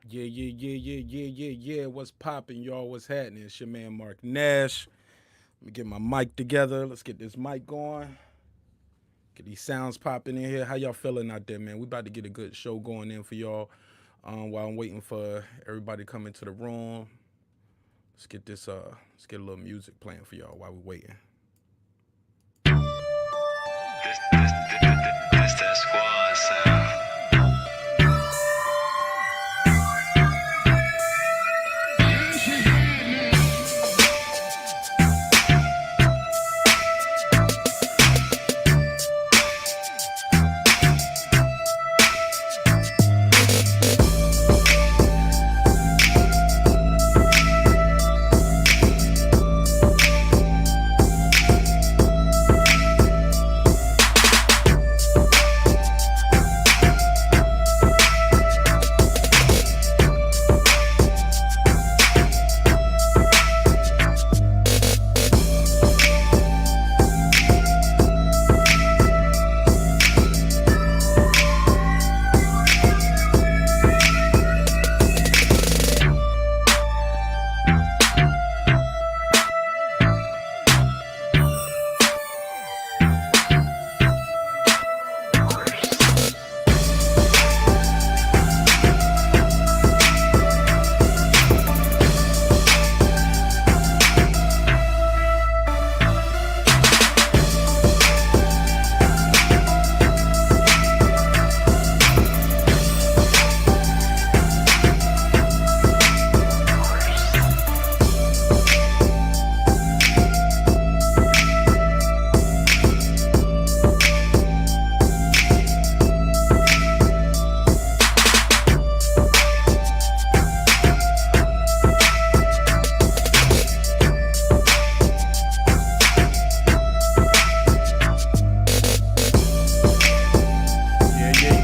Yeah. What's poppin', y'all? What's happening? It's your man MARQ NASH. Let me get my mic together. Let's get this mic going. Get these sounds popping in here. How y'all feeling out there, man? We about to get a good show going in for y'all. While I'm waiting for everybody to come into the room. Let's get a little music playing for y'all while we're waiting. This that squad sound.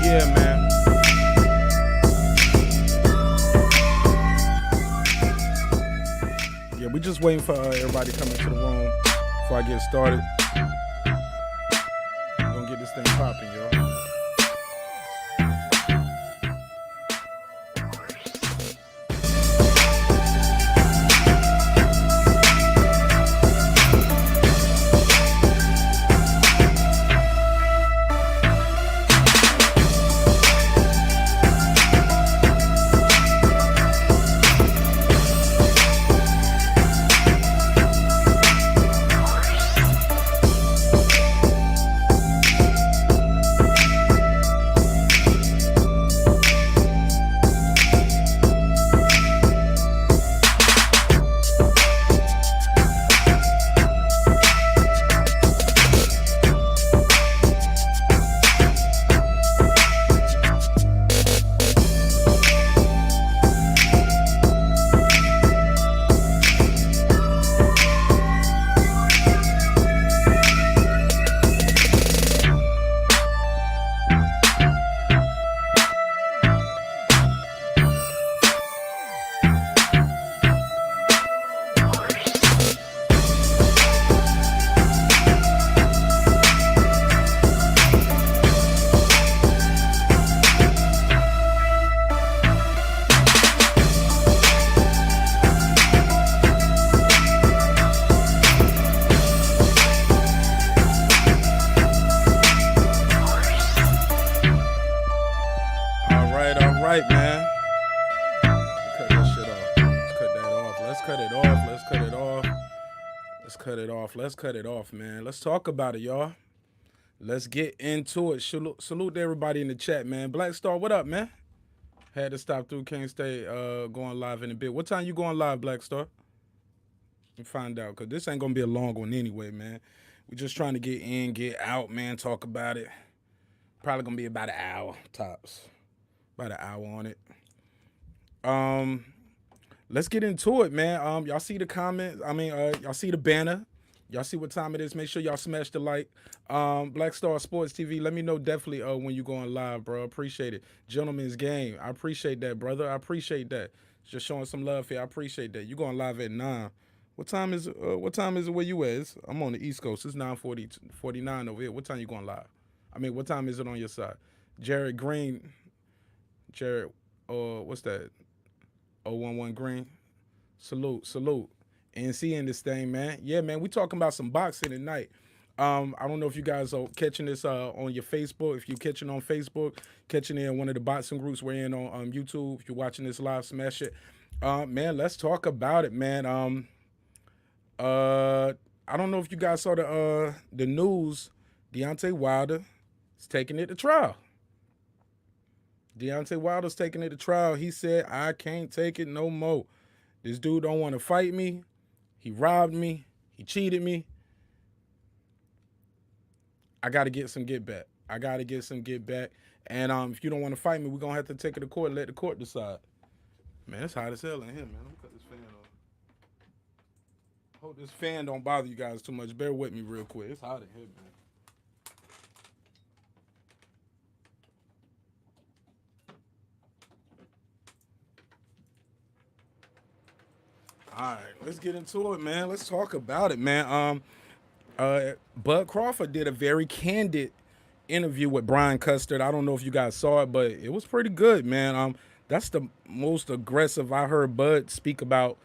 Yeah, man. Yeah, we just waiting for everybody to come into the room before I get started. We're gonna get this thing popping, y'all. All right, man. Cut that shit off. Let's cut that off. Let's cut it off. Let's cut it off. Let's cut it off. Let's cut it off, man. Let's talk about it, y'all. Let's get into it. Salute to everybody in the chat, man. Black Star, what up, man? Had to stop through. Can't stay going live in a bit. What time you going live, Black Star? Find out, because this ain't going to be a long one anyway, man. We just trying to get in, get out, man, talk about it. Probably going to be about an hour, tops. About an hour on it. Let's get into it, man. Y'all see the comments? Y'all see the banner? Y'all see what time it is? Make sure y'all smash the like. Black Star Sports TV. Let me know definitely when you going live, bro. Appreciate it. Gentleman's game. I appreciate that, brother. I appreciate that. Just showing some love here. I appreciate that. You going live at 9. What time is it where you at? I'm on the East Coast. It's 9:49 over here. What time you going live? What time is it on your side? Jared Green. Jared, what's that? 011 Green. Salute. NC in this thing, man. Yeah, man, we talking about some boxing tonight. I don't know if you guys are catching this on your Facebook. If you're catching on Facebook, catching it in one of the boxing groups we're in on YouTube. If you're watching this live, smash it. Man, let's talk about it, man. I don't know if you guys saw the news. Deontay Wilder is taking it to trial. Deontay Wilder's taking it to trial. He said, I can't take it no more. This dude don't want to fight me. He robbed me. He cheated me. I got to get some get back. And if you don't want to fight me, we're going to have to take it to court and let the court decide. Man, it's hot as hell in here, man. Let me cut this fan on. Hope this fan don't bother you guys too much. Bear with me real quick. It's hot in here, man. All right, let's get into it, man. Let's talk about it, man. Bud Crawford did a very candid interview with Brian Custard. I don't know if you guys saw it, but it was pretty good, man. That's the most aggressive I heard Bud speak about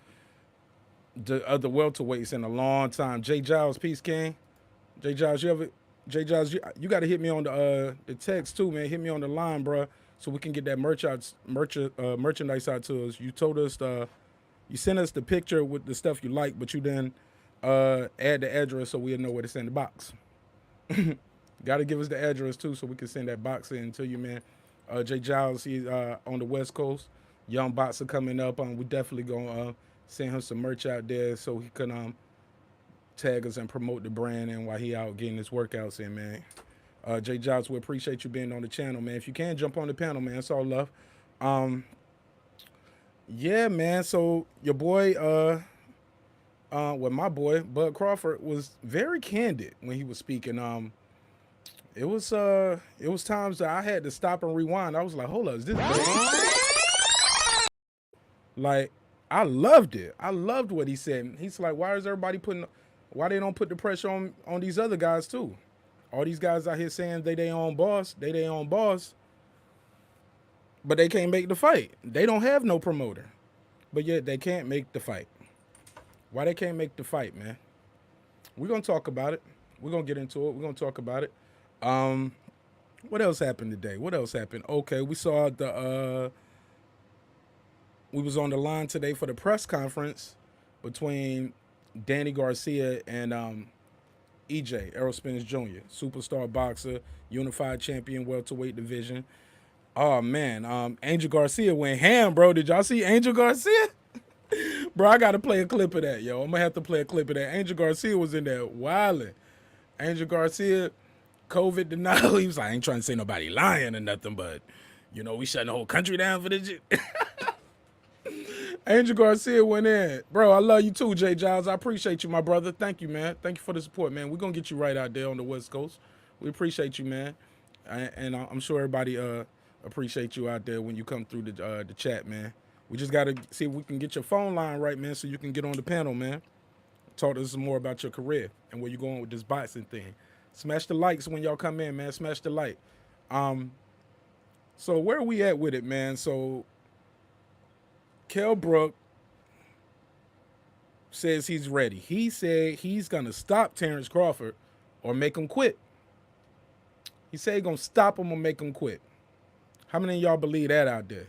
the other welterweights in a long time. Jay Giles, peace, King. Jay Giles, you got to hit me on the text too, man. Hit me on the line, bro, so we can get that merchandise out to us. You told us you sent us the picture with the stuff you like, but you didn't add the address so we'll know where to send the box. Got to give us the address too so we can send that box in to you, man. Jay Giles, he's on the West Coast. Young boxer coming up. We definitely gonna send him some merch out there so he can tag us and promote the brand and while he out getting his workouts in, man. Jay Giles, we appreciate you being on the channel, man. If you can, jump on the panel, man. It's all love. Yeah, man. So your boy, my boy, Bud Crawford was very candid when he was speaking. It was times that I had to stop and rewind. I was like, hold up, is this bad? Like, I loved it. I loved what he said. He's like, why they don't put the pressure on these other guys too? All these guys out here saying they own boss, but they can't make the fight. They don't have no promoter, but yet they can't make the fight. Why they can't make the fight, man? We're going to talk about it. We're going to get into it. We're going to talk about it. What else happened today? Okay, we saw we was on the line today for the press conference between Danny Garcia and EJ, Errol Spence Jr., superstar boxer, unified champion welterweight division. Oh, man, Angel Garcia went ham, bro. Did y'all see Angel Garcia? Bro, I got to play a clip of that, yo. I'm going to have to play a clip of that. Angel Garcia was in there wilding. Angel Garcia, COVID denial. He was like, I ain't trying to say nobody lying or nothing, but, you know, we shutting the whole country down for this shit. Angel Garcia went in. Bro, I love you too, Jay Giles. I appreciate you, my brother. Thank you, man. Thank you for the support, man. We're going to get you right out there on the West Coast. We appreciate you, man. And I'm sure everybody appreciate you out there when you come through the chat, man. We just got to see if we can get your phone line right, man, so you can get on the panel, man. Talk to us more about your career and where you're going with this boxing thing. Smash the likes when y'all come in, man. Smash the like. So where are we at with it, man? So Kell Brook says he's ready. He said he's going to stop Terrence Crawford or make him quit. He said he's going to stop him or make him quit. How many of y'all believe that out there?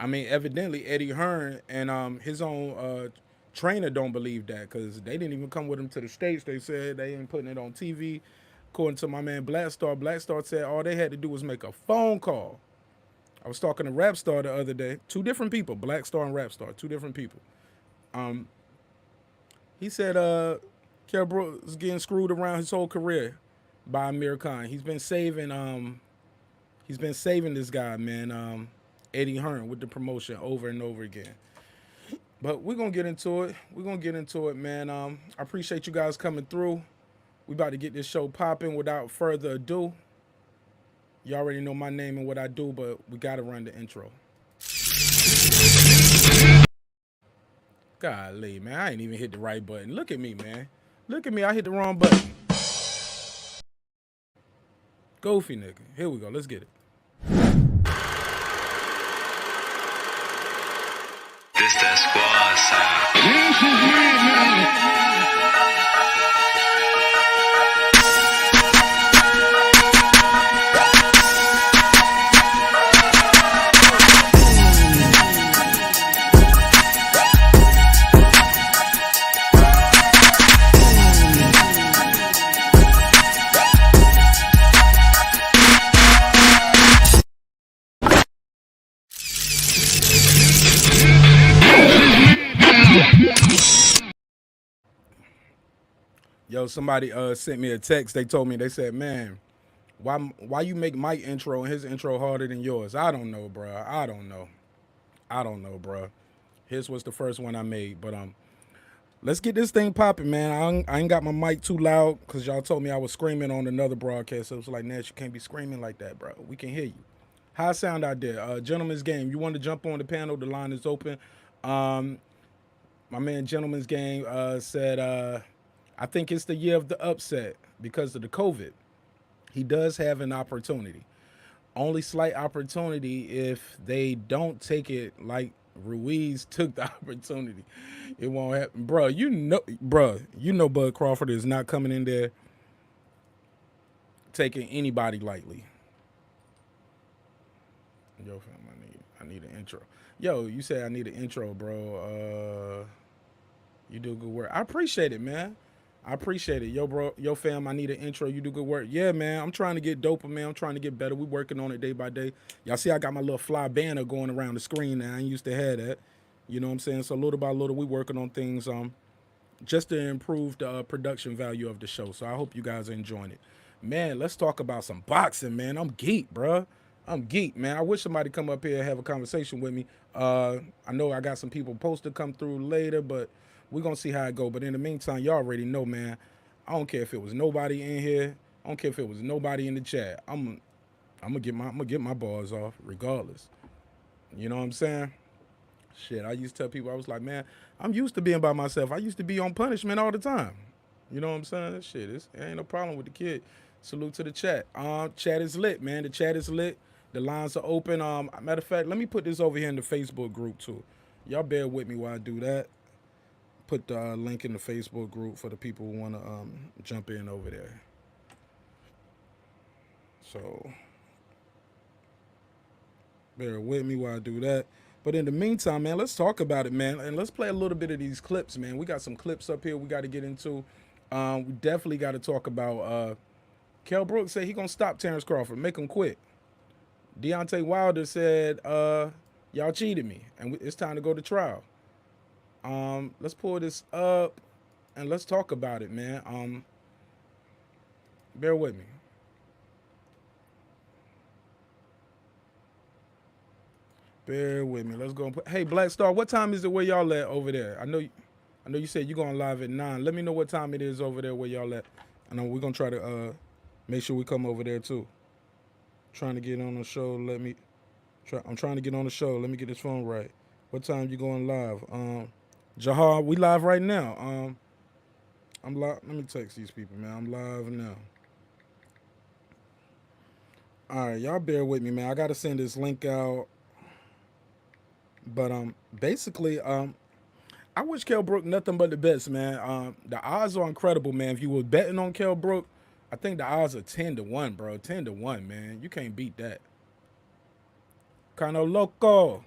I mean, evidently, Eddie Hearn and his own trainer don't believe that because they didn't even come with him to the States. They said they ain't putting it on TV. According to my man Blackstar said all they had to do was make a phone call. I was talking to Rapstar the other day. Two different people, Blackstar and Rapstar, two different people. He said Kell Brook is getting screwed around his whole career by Amir Khan. He's been saving this guy, man, Eddie Hearn with the promotion over and over again. But we're going to get into it. Man. I appreciate you guys coming through. We about to get this show popping without further ado. You already know my name and what I do, but we got to run the intro. Golly, man, I ain't even hit the right button. Look at me, man. Look at me, I hit the wrong button. Goofy nigga. Here we go, let's get it. Yo, somebody sent me a text. They told me, they said, man, why you make Mike intro and his intro harder than yours? I don't know, bro. I don't know, bro. His was the first one I made, but let's get this thing popping, man. I ain't got my mic too loud because y'all told me I was screaming on another broadcast. So it was like, Nash, you can't be screaming like that, bro. We can hear you. How I sound out there? Gentleman's Game. You want to jump on the panel? The line is open. My man Gentleman's Game said, I think it's the year of the upset because of the COVID. He does have an opportunity. Only slight opportunity if they don't take it like Ruiz took the opportunity. It won't happen. Bro, you know Bud Crawford is not coming in there taking anybody lightly. Yo, fam, I need an intro. Yo, you said I need an intro, bro. You do good work. I appreciate it, man. I appreciate it. Yo, bro, yo, fam, I need an intro. You do good work. Yeah, man, I'm trying to get doper, man. I'm trying to get better. We working on it day by day. Y'all see I got my little fly banner going around the screen now. I ain't used to have that. You know what I'm saying? So little by little, we working on things just to improve the production value of the show. So I hope you guys are enjoying it. Man, let's talk about some boxing, man. I'm geek, bro. I'm geek, man. I wish somebody come up here and have a conversation with me. I know I got some people supposed to come through later, but we're going to see how it go. But in the meantime, y'all already know, man, I don't care if it was nobody in here. I don't care if it was nobody in the chat. I'm gonna get my bars off regardless. You know what I'm saying? Shit, I used to tell people, I was like, man, I'm used to being by myself. I used to be on punishment all the time. You know what I'm saying? Shit, it ain't no problem with the kid. Salute to the chat. Chat is lit, man. The chat is lit. The lines are open. Matter of fact, let me put this over here in the Facebook group too. Y'all bear with me while I do that. Put the link in the Facebook group for the people who want to jump in over there. So bear with me while I do that. But in the meantime, man, let's talk about it, man. And let's play a little bit of these clips, man. We got some clips up here we got to get into. We definitely got to talk about Kell Brook said he going to stop Terrence Crawford, make him quit. Deontay Wilder said, y'all cheated me, and it's time to go to trial. Let's pull this up, and let's talk about it, man. Bear with me. Bear with me. Let's go and put. Hey, Black Star, what time is it where y'all at over there? I know you said you're going live at 9. Let me know what time it is over there where y'all at. I know we're gonna try to make sure we come over there too. Trying to get on the show. I'm trying to get on the show. Let me get this phone right. What time you going live? Jahar, we live right now. I'm live. Let me text these people, man. I'm live now. All right, y'all bear with me, man. I gotta send this link out. But basically, I wish Kell Brook nothing but the best, man. The odds are incredible, man. If you were betting on Kell Brook, I think the odds are 10-1, bro. 10-1, man. You can't beat that. Cano loco.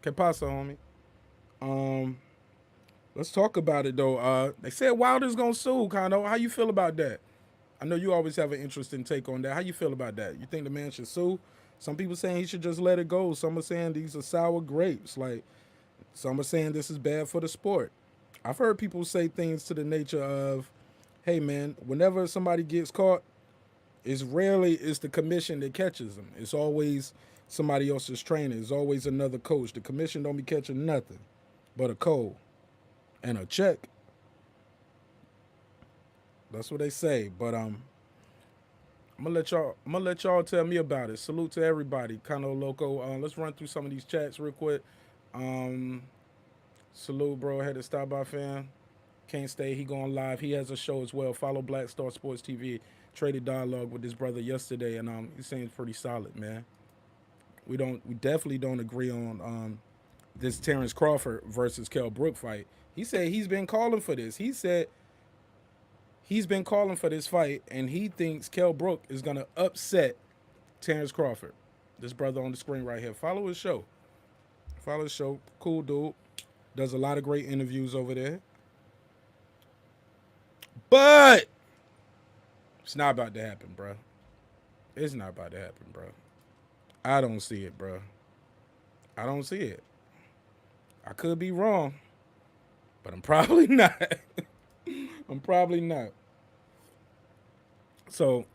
Que pasa, homie? Let's talk about it though. They said Wilder's gonna sue, Cano. How you feel about that? I know you always have an interesting take on that. How you feel about that? You think the man should sue? Some people saying he should just let it go. Some are saying these are sour grapes. Like, some are saying this is bad for the sport. I've heard people say things to the nature of, hey, man, whenever somebody gets caught, it's the commission that catches them. It's always somebody else's trainer. It's always another coach. The commission don't be catching nothing but a cold and a check. That's what they say. But I'm gonna let y'all tell me about it. Salute to everybody. Cano loco. Let's run through some of these chats real quick. Salute, bro. Had to stop by, fam. Can't stay. He going live. He has a show as well. Follow Black Star Sports TV. Traded dialogue with his brother yesterday, and he seems pretty solid, man. We definitely don't agree on this Terrence Crawford versus Kell Brook fight. He said he's been calling for this. He said he's been calling for this fight, and he thinks Kell Brook is gonna upset Terrence Crawford. This brother on the screen right here. Follow his show. Follow his show. Cool dude. Does a lot of great interviews over there. But it's not about to happen, bro. It's not about to happen, bro. I don't see it, bro. I don't see it. I could be wrong, but I'm probably not. I'm probably not. So,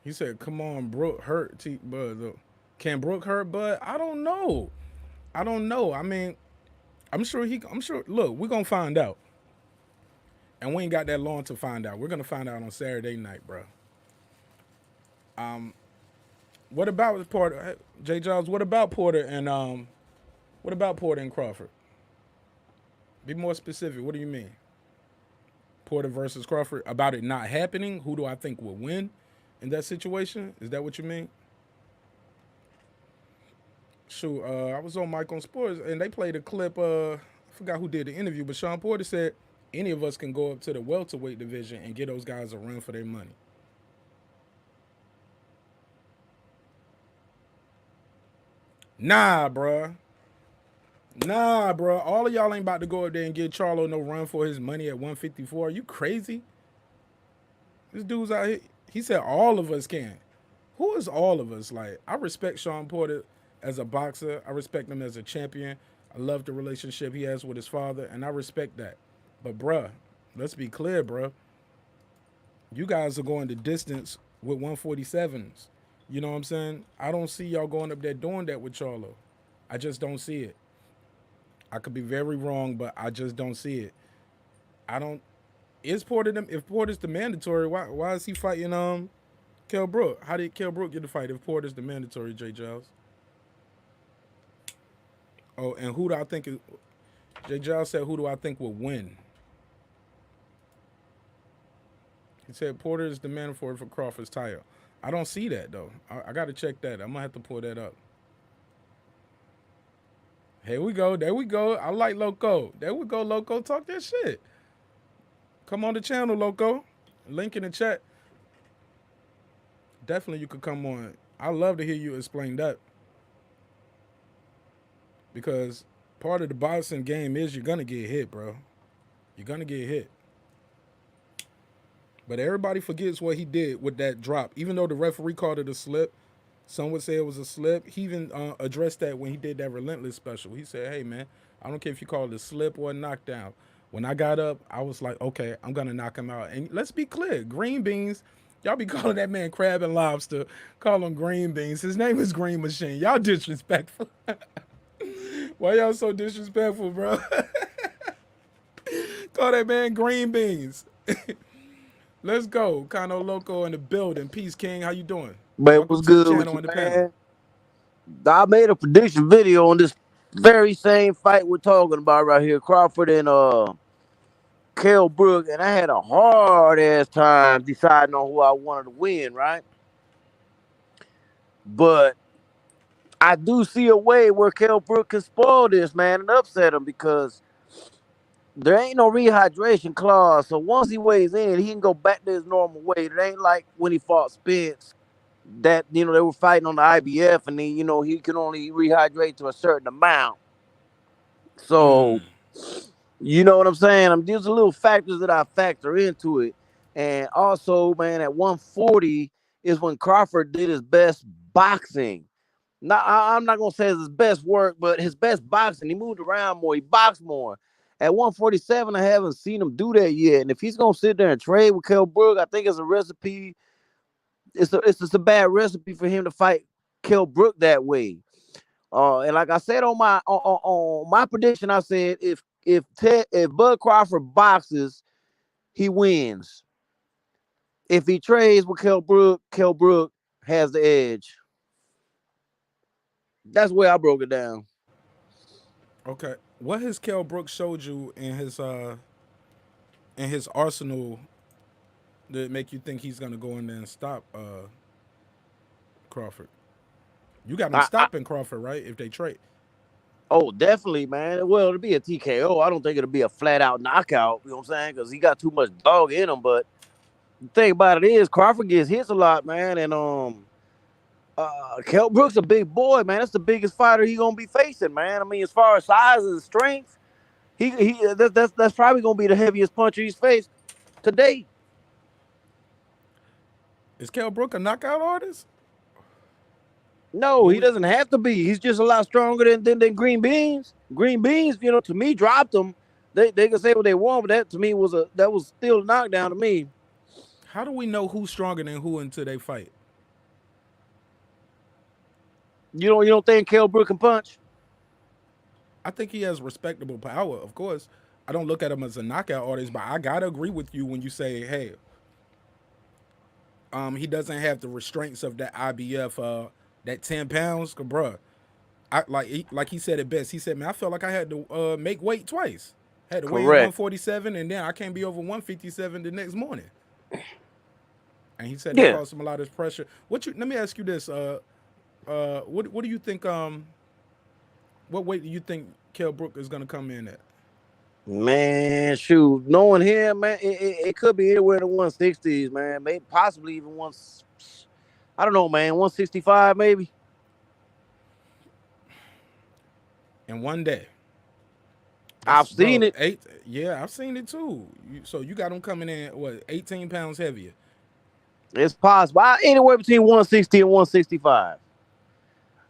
he said, "Come on, Brook hurt, Bud. Can Brook hurt, Bud? I don't know. I don't know. I mean, I'm sure he. I'm sure. Look, we're gonna find out, and we ain't got that long to find out. We're gonna find out on Saturday night, bro. What about Porter? J. Giles, what about Porter and what about Porter and Crawford? Be more specific. What do you mean? Porter versus Crawford, about it not happening? Who do I think will win in that situation? Is that what you mean? Shoot, I was on Mike on Sports and they played a clip. I forgot who did the interview, but Sean Porter said any of us can go up to the welterweight division and get those guys a run for their money. Nah, bruh. Nah, bro. All of y'all ain't about to go up there and get Charlo no run for his money at 154. Are you crazy? This dude's out here. He said all of us can. Who is all of us? Like, I respect Sean Porter as a boxer. I respect him as a champion. I love the relationship he has with his father, and I respect that. But, bruh, let's be clear, bruh. You guys are going the distance with 147s. You know what I'm saying? I don't see y'all going up there doing that with Charlo. I just don't see it. I could be very wrong, but I just don't see it. I don't. Is Porter them? If Porter's the mandatory, why is he fighting Kell Brook? How did Kell Brook get the fight if Porter's the mandatory? J. Giles. Oh, and who do I think is? J. Giles said, "Who do I think will win?" He said Porter is the mandatory for Crawford's title. I don't see that though. I got to check that. I'm gonna have to pull that up. Here we go. There we go. I like Loco. There we go, Loco. Talk that shit. Come on the channel, Loco. Link in the chat. Definitely you could come on. I love to hear you explain that. Because part of the boxing game is you're going to get hit, bro. You're going to get hit. But everybody forgets what he did with that drop. Even though the referee called it a slip, some would say it was a slip. He even addressed that when he did that Relentless special. He said, hey, man, I don't care if you call it a slip or a knockdown. When I got up, I was like, okay, I'm going to knock him out. And let's be clear, green beans, y'all be calling that man crab and lobster, call him green beans. His name is Green Machine. Y'all disrespectful. Why y'all so disrespectful, bro? Call that man green beans. Let's go. Kano Loco in the building. Peace, King. How you doing? But it Welcome was to the good with channel you, and the panel. man. I made a prediction video on this very same fight we're talking about right here, Crawford and Kell Brook, and I had a hard ass time deciding on who I wanted to win, right? But I do see a way where Kell Brook can spoil this, man, and upset him because there ain't no rehydration clause. So once he weighs in, he can go back to his normal weight. It ain't like when he fought Spence that they were fighting on the IBF and he can only rehydrate to a certain amount. So you know what I'm saying? There's a little factors that I factor into it. And also, man, at 140 is when Crawford did his best boxing. I'm not gonna say it's his best work, but his best boxing. He moved around more, he boxed more. At 147, I haven't seen him do that yet. And if he's gonna sit there and trade with Kell Brook, I think it's a recipe. It's just a bad recipe for him to fight Kell Brook that way. And like I said on my prediction, I said if Bud Crawford boxes, he wins. If he trades with Kell Brook has the edge. That's where I broke it down. Okay. What has Kell Brook showed you in his arsenal that make you think he's gonna go in there and stop Crawford? You got him I, stopping Crawford, right? If they trade. oh, definitely, man. Well, it'll be a TKO. I don't think it'll be a flat out knockout. You know what I'm saying? Because he got too much dog in him. But the thing about it is, Crawford gets hits a lot, man. And Kell Brook's a big boy, man. That's the biggest fighter he gonna be facing, man. I mean, as far as size and strength, that's probably gonna be the heaviest puncher he's faced today. Is Kell Brook a knockout artist? No, What he we, doesn't have to be. He's just a lot stronger than Green Beans. Green Beans, to me, dropped him. They can say what they want, but that to me was still a knockdown to me. how do we know who's stronger than who until they fight? You don't think Kell Brook can punch? I think he has respectable power, of course. I don't look at him as a knockout artist, but I gotta agree with you when you say, hey, he doesn't have the restraints of that IBF, that 10 pounds, bruh. Like he said it best. He said, man, I felt like I had to make weight twice. Had to weigh in Correct. 147, and then I can't be over 157 the next morning. And he said that Yeah. caused him a lot of pressure. Let me ask you this. What do you think? What weight do you think Kell Brook is gonna come in at? Man, shoot. Knowing him, man, it could be anywhere in the 160s, man. Maybe possibly even I don't know, man, 165 maybe. In one day. I've seen it. Yeah, I've seen it too. So you got him coming in, what, 18 pounds heavier? It's possible. Anywhere between 160 and 165.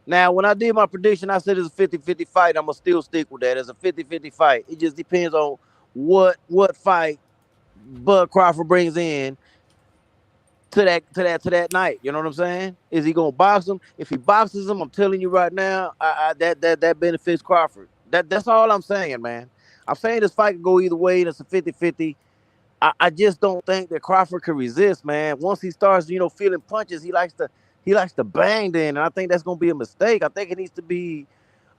Now, when I did my prediction, I said it's a 50-50 fight. I'm going to still stick with that. It's a 50-50 fight. It just depends on what fight Bud Crawford brings in to that night. You know what I'm saying? Is he going to box him? If he boxes him, I'm telling you right now, that benefits Crawford. That's all I'm saying, man. I'm saying this fight could go either way, and it's a 50-50. I just don't think that Crawford can resist, man. Once he starts, feeling punches, he likes to bang then, and I think that's gonna be a mistake. I think it needs to be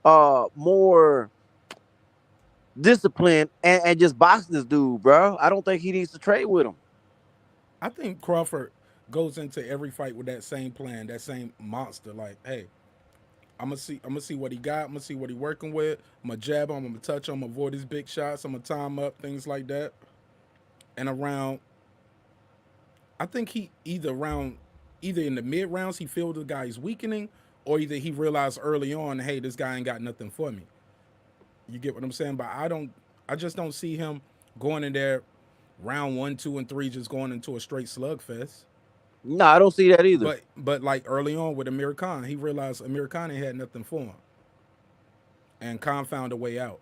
more disciplined and just box this dude, bro. I don't think he needs to trade with him. I think Crawford goes into every fight with that same plan, that same monster. Like, hey, I'm gonna see what he got. I'm gonna see what he working with. I'm gonna jab him. I'm gonna touch him. Avoid his big shots. I'm gonna time up, things like that. And I think he either in the mid rounds he feels the guy is weakening, or either he realized early on, hey, this guy ain't got nothing for me. You get what I'm saying? But I just don't see him going in there round 1, 2, and 3 just going into a straight slugfest. No, I don't see that either. But like early on with Amir Khan, he realized Amir Khan ain't had nothing for him, and Khan found a way out.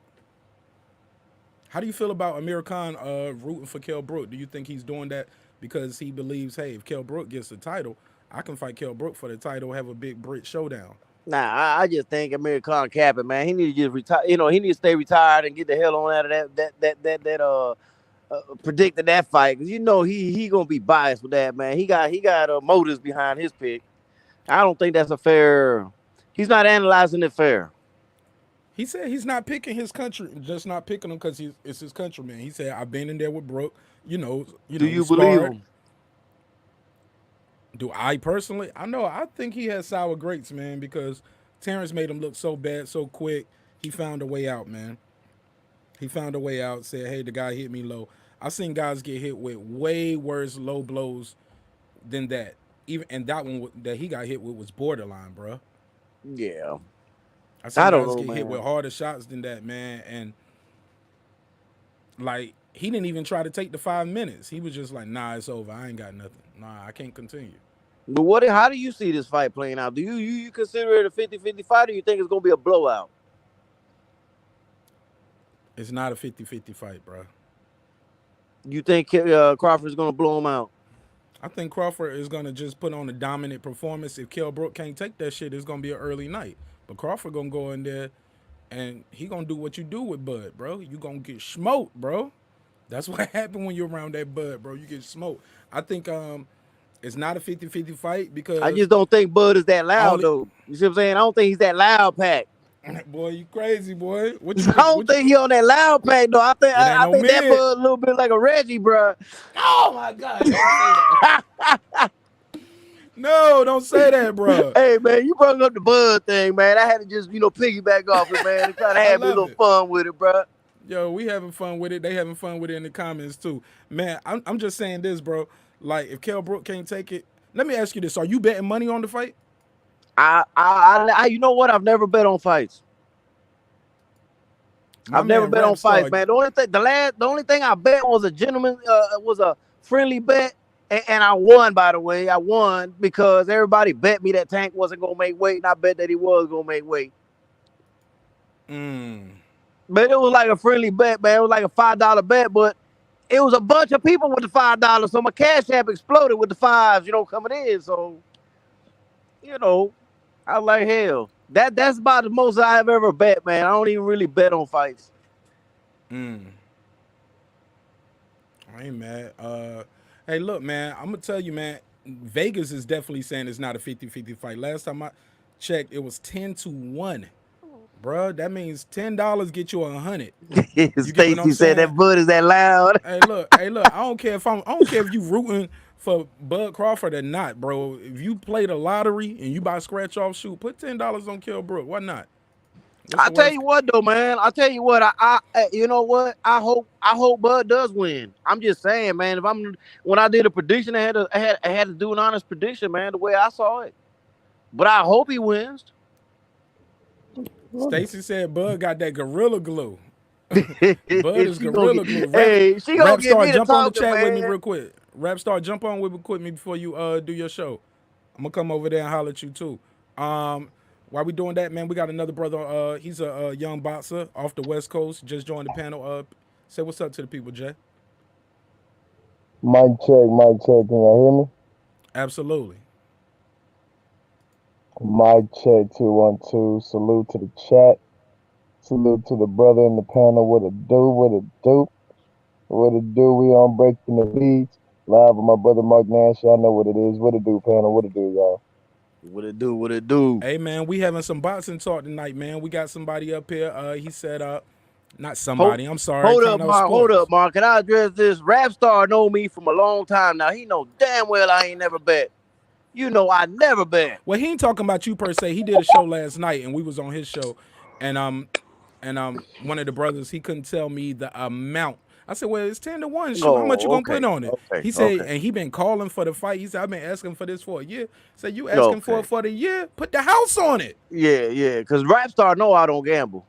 How do you feel about Amir Khan rooting for Kell Brook? Do you think he's doing that because he believes, hey, if Kell Brook gets the title, I can fight Kell Brook for the title, have a big Brit showdown? Nah, I just think Amir Khan capping, man. He need to just retire. He need to stay retired and get the hell on out of that predicted that fight, because he gonna be biased with that, man. He got motives behind his pick. I don't think that's a fair. He's not analyzing it fair. He said he's not picking his country, just not picking him because it's his countryman. He said, I've been in there with Brook, Do you believe sparred. him? Do I personally? I think he has sour grapes, man, because Terrence made him look so bad so quick. He found a way out, man. He found a way out, said, hey, the guy hit me low. I've seen guys get hit with way worse low blows than that. And that one that he got hit with was borderline, bro. Yeah. I seen I don't guys know, get hit man. with harder shots than that, man. And like, he didn't even try to take the 5 minutes. He was just like, nah, it's over. I ain't got nothing. Nah, I can't continue. But how do you see this fight playing out? Do you consider it a 50-50 fight, or you think it's gonna be a blowout? It's not a 50-50 fight, bro. You think Crawford's gonna blow him out? I think Crawford is going to just put on a dominant performance. If Kell Brook can't take that shit, it's going to be an early night. But Crawford going to go in there, and he going to do what you do with Bud, bro. You going to get smoked, bro. That's what happened when you're around that Bud, bro. You get smoked. I think it's not a 50-50 fight because... I just don't think Bud is that loud, though. You see what I'm saying? I don't think he's that loud pack. Boy, you crazy, boy. I don't think he on that loud pack, though. I think that Bud a little bit like a Reggie, bro. Oh, my God. Don't say that. No, don't say that, bro. Hey, man, you brought up the Bud thing, man. I had to just, piggyback off it, man, and try to I have a love little it. fun with it, bro. Yo, we having fun with it. They having fun with it in the comments too. Man, I'm just saying this, bro. Like, if Kell Brook can't take it, let me ask you this: are you betting money on the fight? You know what? I've never bet on fights. My I've never man bet on fights, Rapstar. man. The only thing I bet was was a friendly bet, and I won. By the way, I won because everybody bet me that Tank wasn't gonna make weight, and I bet that he was gonna make weight. But it was like a friendly bet, man. It was like a $5 bet, but it was a bunch of people with the $5, so my cash app exploded with the fives, coming in. So, I was like, hell, that's about the most I've ever bet, man. I don't even really bet on fights. I ain't mad. Hey, look, man, I'm gonna tell you, man. Vegas is definitely saying it's not a 50-50 fight. Last time I checked, it was 10-1. Bruh, that means $10 get you 100. You get what I'm Stacy said saying? that Bud is that loud. Hey, look. I don't care if I don't care if you rooting for Bud Crawford or not, bro. If you play the lottery and you buy scratch off shoot, put $10 on Kell Brook. Why not? I tell you what, though, man. I tell you what. You know what? I hope Bud does win. I'm just saying, man. When I did a prediction, I had to do an honest prediction, man. The way I saw it, but I hope he wins. Stacy said Bud got that gorilla glue. Bud is She gorilla glue. she gonna get Rapstar, me to jump on the talking, chat with me man. real quick. Rapstar, jump on with me quick before you do your show. I'm gonna come over there and holler at you too. While we doing that, man, we got another brother. He's a young boxer off the West Coast. Just joined the panel. Say what's up to the people, Jay. Mic check, mic check. Can y'all hear me? Absolutely. Mic check 212. Salute to the chat. Salute to the brother in the panel. What it do? What it do? What it do? We on Breaking the Beats. Live with my brother MARQ NASH. Y'all know what it is. What it do, panel? What it do, y'all? What it do? What it do? Hey, man, we having some boxing talk tonight, man. We got somebody up here. He said, not somebody. I'm sorry. Hold up, Mark. Can I address this? Rapstar know me from a long time now. He know damn well I ain't never bet. I never bet. Well, he ain't talking about you per se. He did a show last night, and we was on his show, and one of the brothers, he couldn't tell me the amount. I said, well, it's 10-1. Shoot, how much you gonna put on it? He said, and he been calling for the fight. He said, I've been asking for this for a year. Said, you asking for it for the year? Put the house on it. Yeah. Because Rapstar know I don't gamble.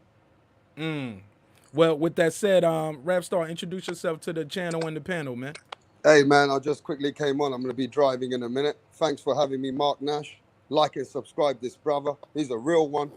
Well, with that said, Rapstar, introduce yourself to the channel and the panel, man. Hey, man, I just quickly came on. I'm going to be driving in a minute. Thanks for having me, MARQ NASH. Like and subscribe this brother. He's a real one.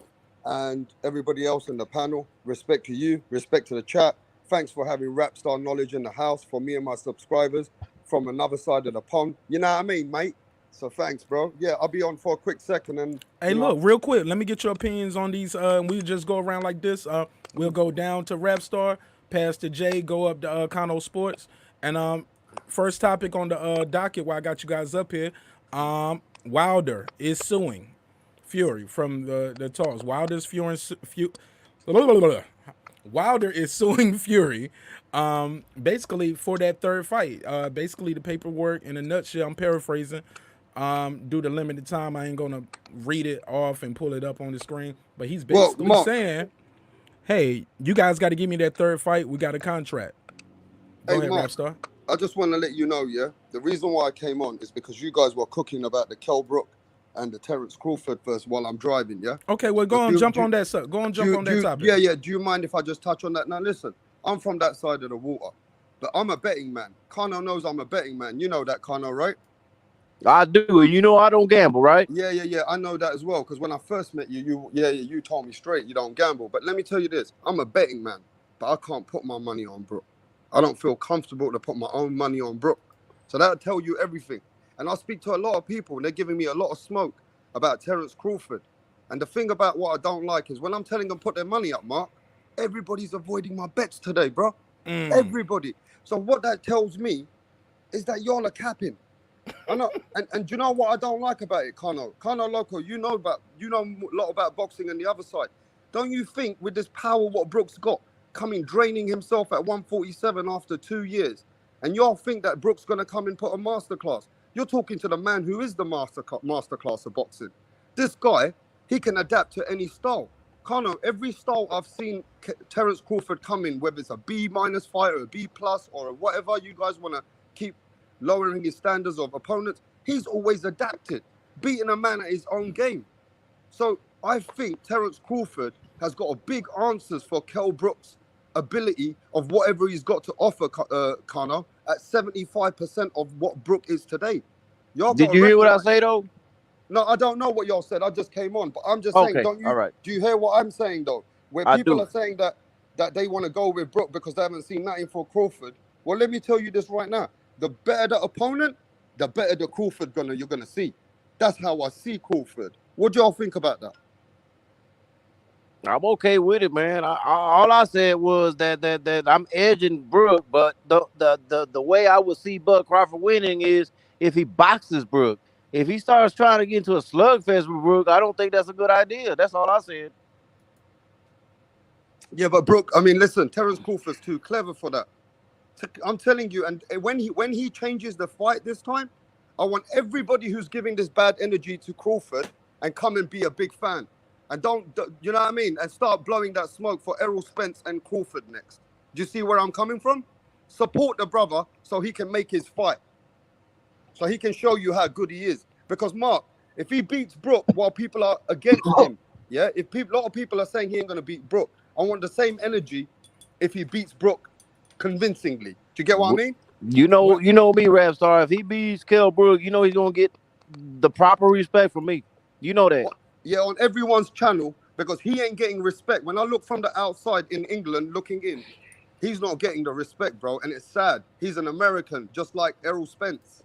And everybody else in the panel, respect to you, respect to the chat. Thanks for having Rapstar knowledge in the house for me and my subscribers from another side of the pond. You know what I mean, mate? So thanks, bro. Yeah, I'll be on for a quick second. And hey, look, real quick, let me get your opinions on these. We just go around like this. We'll go down to Rapstar, pass to Jay, go up to Kano Sports. And first topic on the docket while I got you guys up here, Wilder is suing Fury from the talks. Wilder is suing Fury basically for that third fight. Basically the paperwork in a nutshell, I'm paraphrasing. Due to limited time, I ain't gonna read it off and pull it up on the screen. But he's basically saying, hey, you guys got to give me that third fight. We got a contract. Go ahead, Rapstar. I just want to let you know, yeah, the reason why I came on is because you guys were cooking about the Kell Brook and the Terence Crawford first while I'm driving, yeah? Okay, well, go on, jump on that topic. Yeah, do you mind if I just touch on that? Now, listen, I'm from that side of the water, but I'm a betting man. Kano knows I'm a betting man. You know that, Kano, right? I do. You know I don't gamble, right? Yeah, I know that as well, because when I first met you, you told me straight you don't gamble. But let me tell you this, I'm a betting man, but I can't put my money on Brook. I don't feel comfortable to put my own money on Brook. So that'll tell you everything. And I speak to a lot of people, and they're giving me a lot of smoke about Terence Crawford. And the thing about what I don't like is when I'm telling them put their money up, Mark, everybody's avoiding my bets today, bro. Everybody. So what that tells me is that y'all are capping. I know. And do you know what I don't like about it, Kano? Kano Loco, you know a lot about boxing and the other side. Don't you think with this power what Brook's got, coming draining himself at 147 after 2 years, and y'all think that Brook's going to come and put a masterclass? You're talking to the man who is the master class of boxing. This guy, he can adapt to any style. Kano, every style I've seen Terence Crawford come in, whether it's a B- fight or a B+ or whatever you guys want to keep lowering his standards of opponents, he's always adapted, beating a man at his own game. So I think Terence Crawford has got a big answers for Kell Brook's ability of whatever he's got to offer, Kano, at 75% of what Brook is today. Y'all Did you hear what I say though? No, I don't know what y'all said. I just came on, but I'm just saying. Okay, Don't you? all right. Do you hear what I'm saying though? Where I people do. are saying that they want to go with Brook because they haven't seen nothing for Crawford. Well, let me tell you this right now: the better the opponent, the better the Crawford you're gonna see. That's how I see Crawford. What do y'all think about that? I'm okay with it, man. All I said was that I'm edging Brook, but the way I would see Bud Crawford winning is if he boxes Brook. If he starts trying to get into a slugfest with Brook, I don't think that's a good idea. That's all I said. Yeah, but Brook, I mean, listen, Terence Crawford's too clever for that. I'm telling you, and when he changes the fight this time, I want everybody who's giving this bad energy to Crawford and come and be a big fan. And don't you know what I mean? And start blowing that smoke for Errol Spence and Crawford next. Do you see where I'm coming from? Support the brother so he can make his fight. So he can show you how good he is. Because Mark, if he beats Brook while people are against him, yeah, a lot of people are saying he ain't gonna beat Brook, I want the same energy if he beats Brook convincingly. Do you get what I mean? You know me, Rap Star. If he beats Kell Brook, you know he's gonna get the proper respect from me. You know that. Yeah, on everyone's channel, because he ain't getting respect. When I look from the outside in England looking in, he's not getting the respect, bro. And it's sad. He's an American, just like Errol Spence.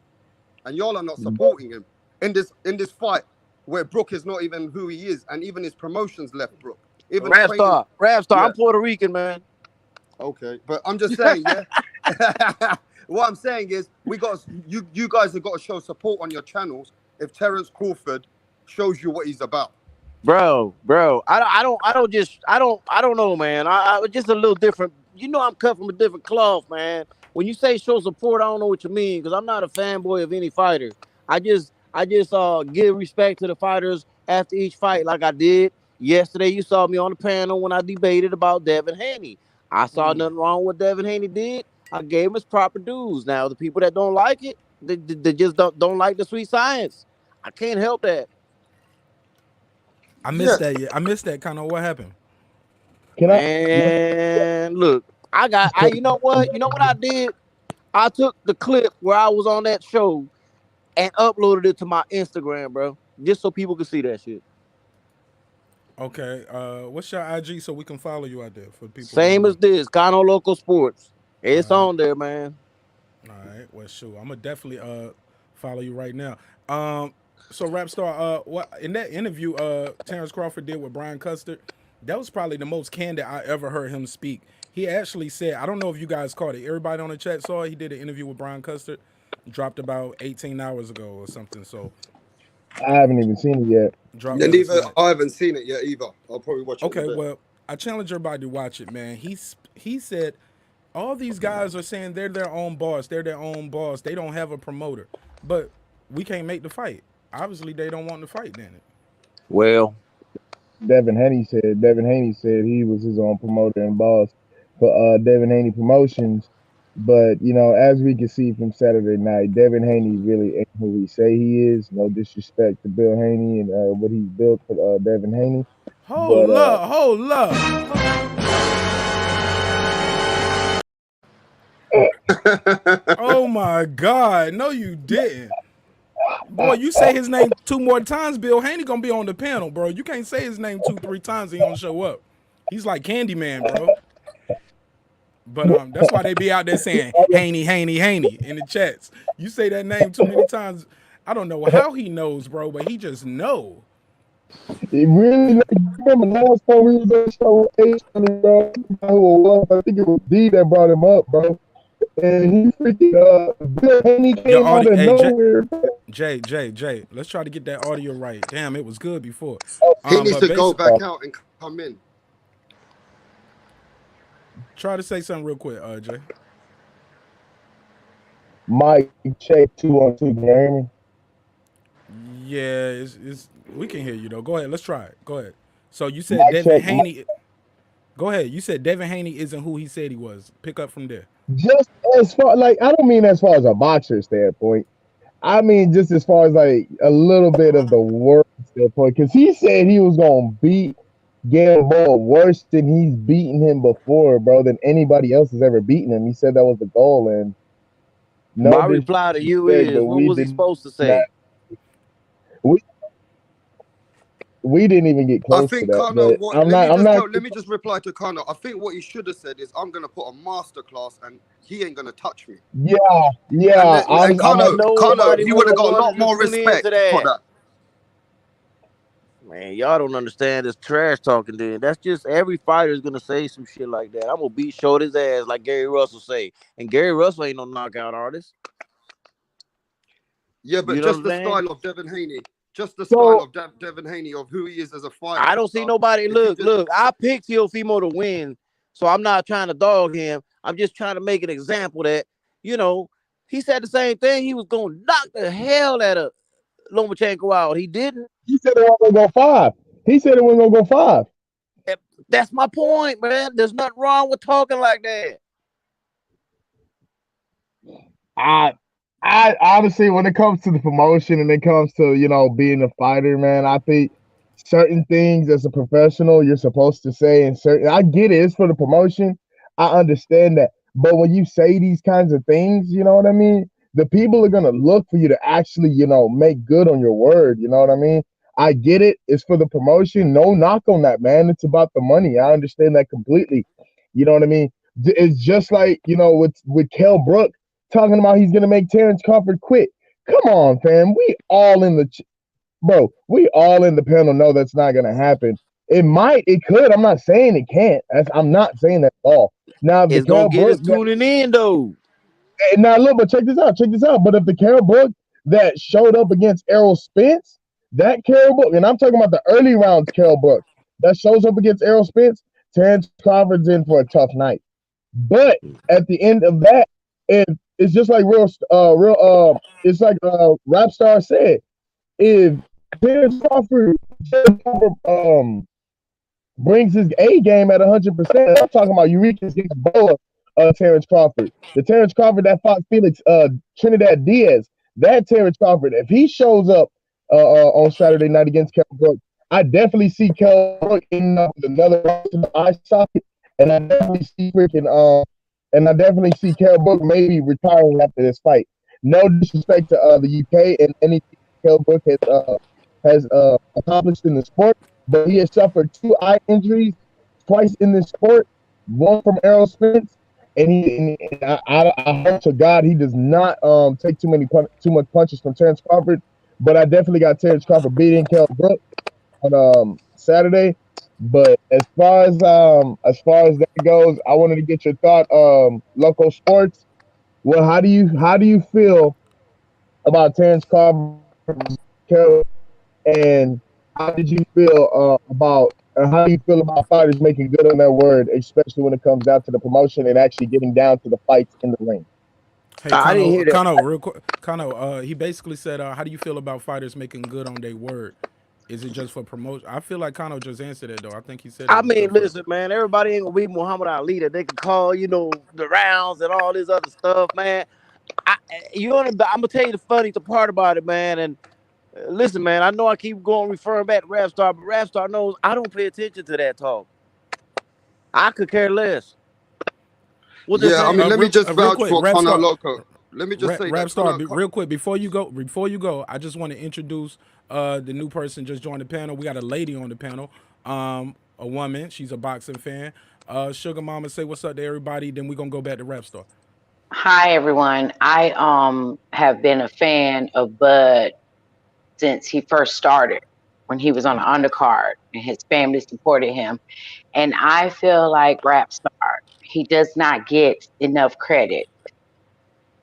And y'all are not supporting him in this fight where Brook is not even who he is, and even his promotions left Brook. Even Rap Star, yeah. I'm Puerto Rican, man. Okay, but I'm just saying, yeah. What I'm saying is, you guys have got to show support on your channels if Terence Crawford shows you what he's about. Bro, I don't know, man. I just a little different. You know, I'm cut from a different cloth, man. When you say show support, I don't know what you mean because I'm not a fanboy of any fighter. I just give respect to the fighters after each fight, like I did yesterday. You saw me on the panel when I debated about Devin Haney. I saw nothing wrong with what Devin Haney did. I gave him his proper dues. Now the people that don't like it, they just don't like the sweet science. I can't help that. I missed that. Yeah, I missed that. Kind of what happened. Man, look, you know what I did? I took the clip where I was on that show and uploaded it to my Instagram, bro, just so people could see that shit. Okay. What's your IG so we can follow you out there for people? Same as this, Kano Local Sports. It's on there, man. All right. Well, shoot, I'm gonna definitely follow you right now. So Rap Star, what in that interview Terence Crawford did with Brian Custard, that was probably the most candid I ever heard him speak. He actually said, I don't know if you guys caught it. Everybody on the chat saw it. He did an interview with Brian Custard, dropped about 18 hours ago or something. So I haven't even seen it yet. And either I haven't seen it yet either. I'll probably watch it. Okay, well, I challenge everybody to watch it, man. He said all these guys are saying they're their own boss. They're their own boss. They don't have a promoter. But we can't make the fight. Obviously, they don't want to fight, then. Well, Devin Haney said he was his own promoter and boss for Devin Haney Promotions. But, you know, as we can see from Saturday night, Devin Haney really ain't who he say he is. No disrespect to Bill Haney and what he's built for Devin Haney. Hold up. Oh, my God. No, you didn't. Boy, you say his name 2 more times, Bill Haney gonna be on the panel, bro. You can't say his name 2-3 times and he don't show up. He's like Candyman, bro. But that's why they be out there saying Haney in the chats. You say that name too many times. I don't know how he knows, bro, but he just know. It really, remember last time we was on the show with bro, who it was, I think it was D that brought him up, bro. And he freaking Bill Haney came out of nowhere. Jay, let's try to get that audio right. Damn, it was good before. He needs to go back out and come in. Try to say something real quick, Jay. Mike, check 212. Can you hear me? Yeah, it's we can hear you though. Go ahead, let's try it. Go ahead. So you said Mike, Devin check. Haney. Go ahead. You said Devin Haney isn't who he said he was. Pick up from there. Just as far, like, I don't mean as far as a boxer standpoint. I mean just as far as like a little bit of the work standpoint, because he said he was gonna beat Gamboa worse than he's beaten him before, bro, than anybody else has ever beaten him. He said that was the goal, and no My reply to you disrespect, is, but what was he supposed to say? we we didn't even get I close to think that. Kano, But what? I'm Let not. me I'm just not. tell. Let me just reply to Kano. I think what he should have said is, "I'm gonna put a master class, and he ain't gonna touch me." Yeah, And yeah. then, and I'm Kano, like, Kano, Nobody he would would have have got a wanted lot to more tune into respect for that. that. Man, y'all don't understand this trash talking then. That's just every fighter is gonna say some shit like that. I'm gonna beat Shorty's ass like Gary Russell say. And Gary Russell ain't no knockout artist. Yeah, You but know what just I'm the saying? style of Devin Haney, just the style so of Devin Haney of who he is as a fighter. I don't see nobody. If he Look, just, look, I picked Teofimo to win. So I'm not trying to dog him. I'm just trying to make an example that, you know, he said the same thing. He was gonna knock the hell out of Lomachenko out. He didn't. he said it wasn't gonna go five. He said it wasn't gonna go five. That's my point, man. There's nothing wrong with talking like that. I I honestly, when it comes to the promotion and it comes to being a fighter, man, I think certain things as a professional you're supposed to say, and certain I get it, it's for the promotion. I understand that, but when you say these kinds of things, you know what I mean. The people are gonna look for you to actually, make good on your word. You know what I mean. I get it. It's for the promotion. No knock on that, man. It's about the money. I understand that completely. You know what I mean. It's just like with Kell Brook talking about he's gonna make Terrence Crawford quit. Come on, fam. We all in the panel know that's not gonna happen. It might, it could. I'm not saying it can't. I'm not saying that at all. Now, if the It's gonna Carol get us Brook tuning in though. now look, but check this out. Check this out. But if the Carol Brook that showed up against Errol Spence, that Carol Brook, and I'm talking about the early rounds Carol Brook that shows up against Errol Spence, Terrence Crawford's in for a tough night. But at the end of that, it's just like it's like Rap Star said. If Terrence Crawford brings his A game at 100%, I'm talking about Eureka's Boa, Terrence Crawford, the Terrence Crawford that fought Felix Trinidad Diaz, that Terrence Crawford, if he shows up on Saturday night against Kell Brook, I definitely see Kell Brook ending up with another eye socket, and I definitely see Kell Brook maybe retiring after this fight. No disrespect to the UK and anything Kell Brook has accomplished in the sport, but he has suffered two eye injuries twice in this sport, one from Errol Spence, and I hope to God he does not take too much punches from Terrence Crawford. But I definitely got Terrence Crawford beating Kell Brook on Saturday. But as far as that goes, I wanted to get your thought, local sports. Well, how do you feel about Terrence Crawford, Kell, and how did you feel how do you feel about fighters making good on their word, especially when it comes down to the promotion and actually getting down to the fights in the ring? Hey, I didn't hear that. Real quick, Kano. He basically said, "How do you feel about fighters making good on their word? Is it just for promotion?" I feel like Kano just answered it though. I think he said it I was mean, good for. listen, man. Everybody ain't gonna be Muhammad Ali that they can call, the rounds and all this other stuff, man. I'm gonna tell you the part about it, man. And listen, man. I know I keep going referring back to Rap Star, but Rap Star knows I don't pay attention to that talk. I could care less. What they're yeah. I Okay, mean, saying. let me just real vouch quick, for rap Connor star, Loco. Let me just say rap that star. Connor. Real quick before you go, I just want to introduce the new person just joined the panel. We got a lady on the panel, a woman. She's a boxing fan. Sugar Mama, say what's up to everybody. Then we gonna go back to rap star. Hi everyone. I have been a fan of Bud since he first started when he was on the undercard and his family supported him. And I feel like Rap Star, he does not get enough credit.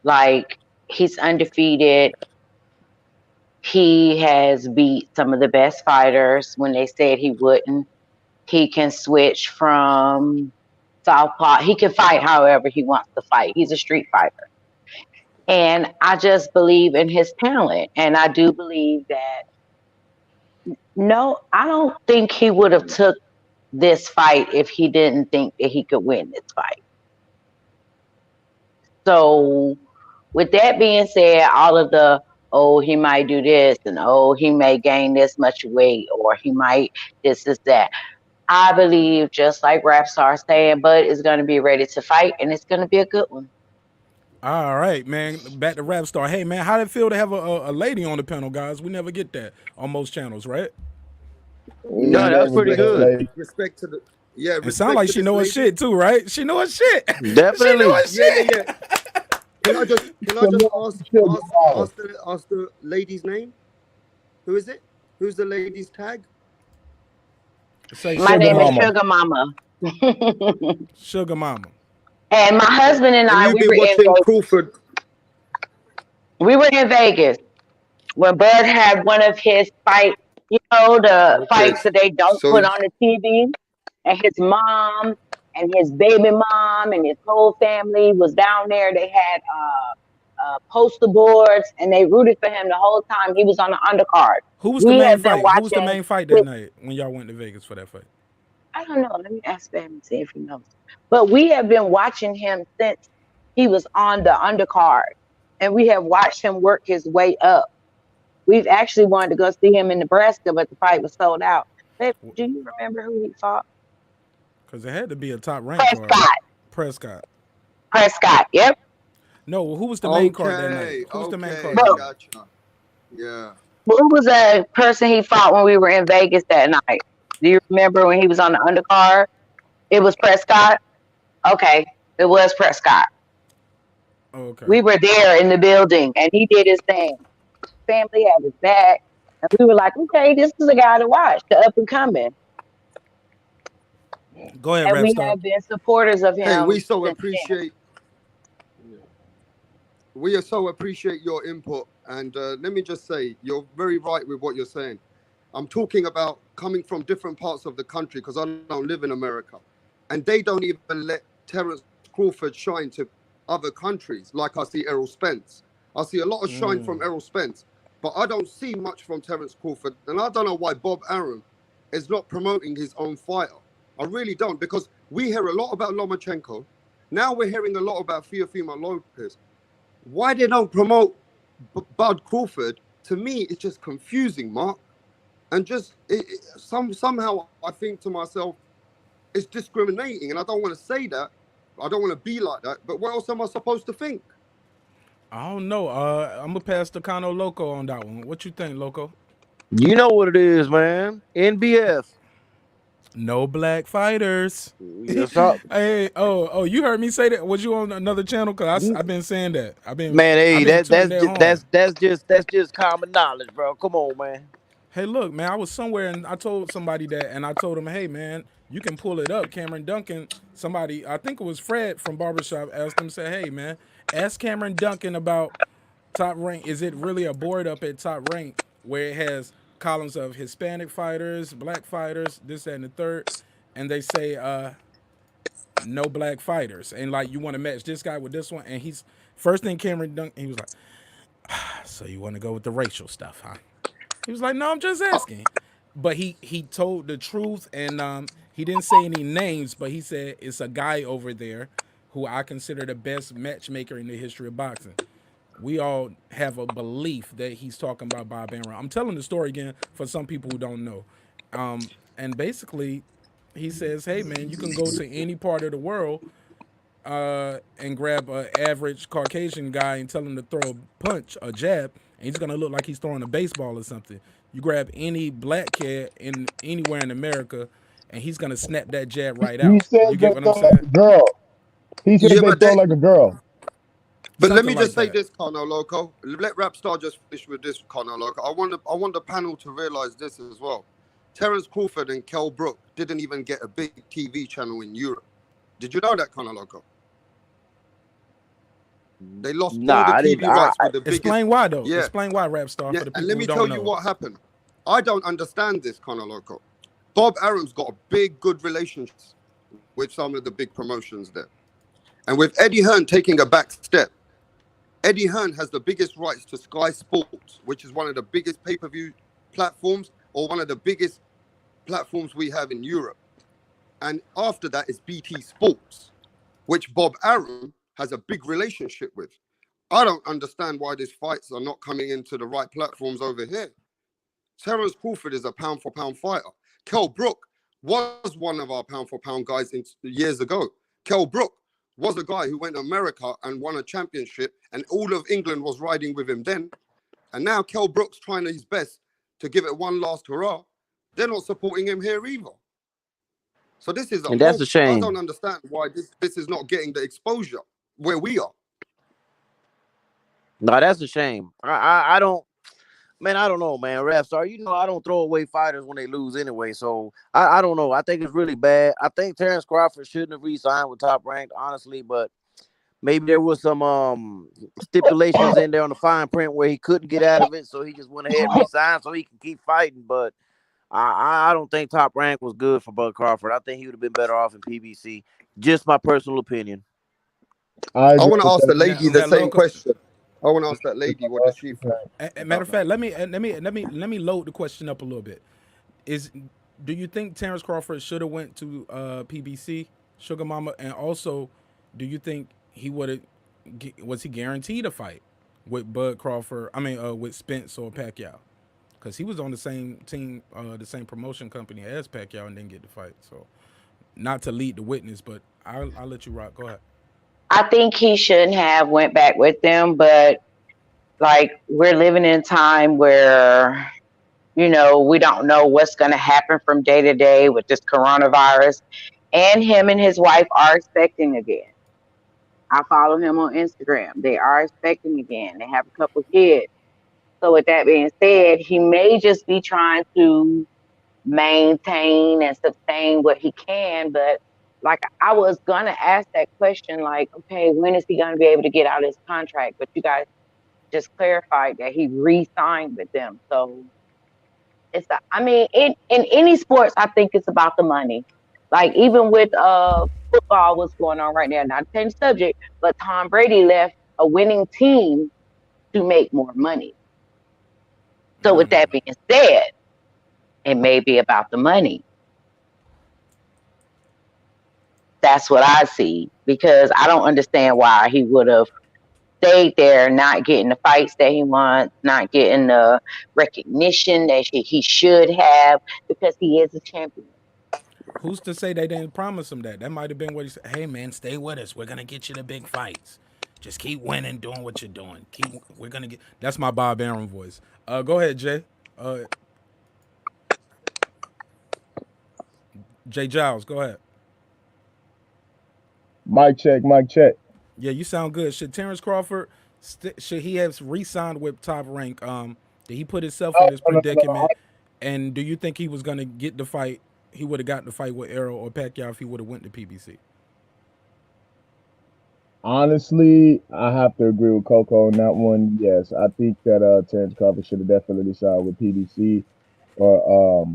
Like he's undefeated. He has beat some of the best fighters when they said he wouldn't. He can switch from southpaw. He can fight however he wants to fight. He's a street fighter. And I just believe in his talent. And I do believe that, no, I don't think he would have took this fight if he didn't think that he could win this fight. So with that being said, all of the, oh, he might do this, and oh, he may gain this much weight, or he might this is that. I believe, just like Rap Star saying, Bud is going to be ready to fight, and it's going to be a good one. All right, man. Back to Rap Star. Hey, man, how did it feel to have a lady on the panel, guys? We never get that on most channels, right? No, Yeah, that's pretty respect to the good. lady. Respect to the yeah. It sounds like she know her shit too, right? She know her shit. She Definitely. know her shit. Yeah. Can I just ask the lady's name? Who is it? Who's the lady's tag? Say My Sugar name is Mama. Sugar Mama. Sugar Mama. And my husband and I, you've been watching Crawford. We were in Vegas when Bud had one of his fights, the fights that they don't So put on the TV. And his mom and his baby mom and his whole family was down there. They had poster boards, and they rooted for him the whole time he was on the undercard. Who was the main fight? Who was the main fight that night when y'all went to Vegas for that fight? I don't know. Let me ask him and see if he knows. But we have been watching him since he was on the undercard, and we have watched him work his way up. We've actually wanted to go see him in Nebraska, but the fight was sold out. Babe, do you remember who he fought? Because it had to be a top ranked card. Prescott, yep. No, who was the main card that night? Who was the main card? Gotcha. Yeah. Who was the person he fought when we were in Vegas that night? Do you remember when he was on the undercard? It was Prescott? Okay, it was Prescott. Okay. We were there in the building, and he did his thing. Family had his back, and we were like, okay, this is a guy to watch, the up and coming. Go ahead, and Rap we Star. have been supporters of him. Hey, we so appreciate. We so appreciate your input, and let me just say, you're very right with what you're saying. I'm talking about coming from different parts of the country because I don't live in America, and they don't even let Terence Crawford shine to other countries. Like I see Errol Spence, I see a lot of shine from Errol Spence, but I don't see much from Terence Crawford, and I don't know why Bob Arum is not promoting his own fighter. I really don't, because we hear a lot about Lomachenko. Now we're hearing a lot about Teofimo Lopez. Why they don't promote Bud Crawford? To me, it's just confusing, Mark. And just somehow I think to myself, it's discriminating. And I don't want to say that. I don't want to be like that. But what else am I supposed to think? I don't know. I'm going to pass to Kano Loco on that one. What you think, Loco? You know what it is, man. NBF. No black fighters. Yes, sir. Hey, you heard me say that? Was you on another channel? Cause I've been saying that. Man, hey, that's just common knowledge, bro. Come on, man. Hey, look, man, I was somewhere and I told somebody that, and I told him, hey, man, you can pull it up. Cameron Duncan, somebody, I think it was Fred from Barbershop, asked him, say, hey, man, ask Cameron Duncan about Top Rank. Is it really a board up at Top Rank where it has columns of Hispanic fighters, black fighters, this, that, and the third, and they say no black fighters, and like you want to match this guy with this one, and he's first thing Cameron Duncan, he was like, so you want to go with the racial stuff, huh? He was like, no, I'm just asking, but he told the truth, and he didn't say any names, but he said it's a guy over there who I consider the best matchmaker in the history of boxing. We all have a belief that he's talking about Bob Arum. I'm telling the story again for some people who don't know. And basically, he says, hey, man, you can go to any part of the world and grab an average Caucasian guy and tell him to throw a punch, a jab, and he's going to look like he's throwing a baseball or something. You grab any black cat anywhere in America, and he's going to snap that jab right out. He said you get what I'm like saying? a girl. He said they throw like a girl. But Something let me like just say that. this, Kano Loco. Let Rapstar just finish with this, Kano Loco. I want the panel to realize this as well. Terence Crawford and Kell Brook didn't even get a big TV channel in Europe. Did you know that, Kano Loco? They lost all the TV rights with the biggest. Explain why, though. Yeah. Explain why, Rapstar, Yeah, for the people and let me who don't tell know. you what happened. I don't understand this, Kano Loco. Bob Arum's got a good relationships with some of the big promotions there. And with Eddie Hearn taking a back step, Eddie Hearn has the biggest rights to Sky Sports, which is one of the biggest pay-per-view platforms, or one of the biggest platforms we have in Europe. And after that is BT Sports, which Bob Arum has a big relationship with. I don't understand why these fights are not coming into the right platforms over here. Terence Crawford is a pound-for-pound fighter. Kell Brook was one of our pound-for-pound guys years ago. Kell Brook was a guy who went to America and won a championship, and all of England was riding with him then. And now Kell Brook's trying his best to give it one last hurrah. They're not supporting him here either. So this is And that's a shame. I don't understand why this is not getting the exposure where we are. No, that's a shame. I don't, man, I don't know, man. Ref, sorry, you know I don't throw away fighters when they lose anyway. So I don't know. I think it's really bad. I think Terence Crawford shouldn't have re-signed with Top Rank, honestly, but maybe there was some stipulations in there on the fine print where he couldn't get out of it, so he just went ahead and re-signed so he can keep fighting. But I don't think Top Rank was good for Bud Crawford. I think he would have been better off in PBC. Just my personal opinion. I want to ask the lady the same question. I want to ask that lady what does she think. Matter of fact, let me load the question up a little bit. Do you think Terence Crawford should have went to PBC, Sugar Mama, and also do you think was he guaranteed a fight with Bud Crawford? I mean, with Spence or Pacquiao, because he was on the same team, the same promotion company as Pacquiao, and didn't get the fight. So, not to lead the witness, but I'll let you rock. Go ahead. I think he shouldn't have went back with them, but like we're living in a time where, you know, we don't know what's going to happen from day to day with this coronavirus, and him and his wife are expecting again. I follow him on Instagram. They are expecting again. They have a couple kids. So with that being said, he may just be trying to maintain and sustain what he can, but like I was gonna ask that question, like, okay, when is he gonna be able to get out of his contract? But you guys just clarified that he re-signed with them. So it's I mean, in any sports, I think it's about the money. Like even with football, what's going on right now, not to change the subject, but Tom Brady left a winning team to make more money. So with that being said, it may be about the money. That's what I see, because I don't understand why he would have stayed there, not getting the fights that he wants, not getting the recognition that he should have, because he is a champion. Who's to say they didn't promise him that? That might have been what he said. Hey man, stay with us. We're gonna get you the big fights. Just keep winning, doing what you're doing. We're gonna get. That's my Bob Arum voice. Go ahead, Jay. Jay Giles, go ahead. Mic check, mic check. Yeah, you sound good. Should Terence Crawford should he have re-signed with Top Rank? Did he put himself in this predicament? And do you think he was gonna get the fight? He would have gotten the fight with Errol or Pacquiao if he would have went to PBC. Honestly, I have to agree with Coco on that one. Yes, I think that Terence Crawford should have definitely signed with PBC or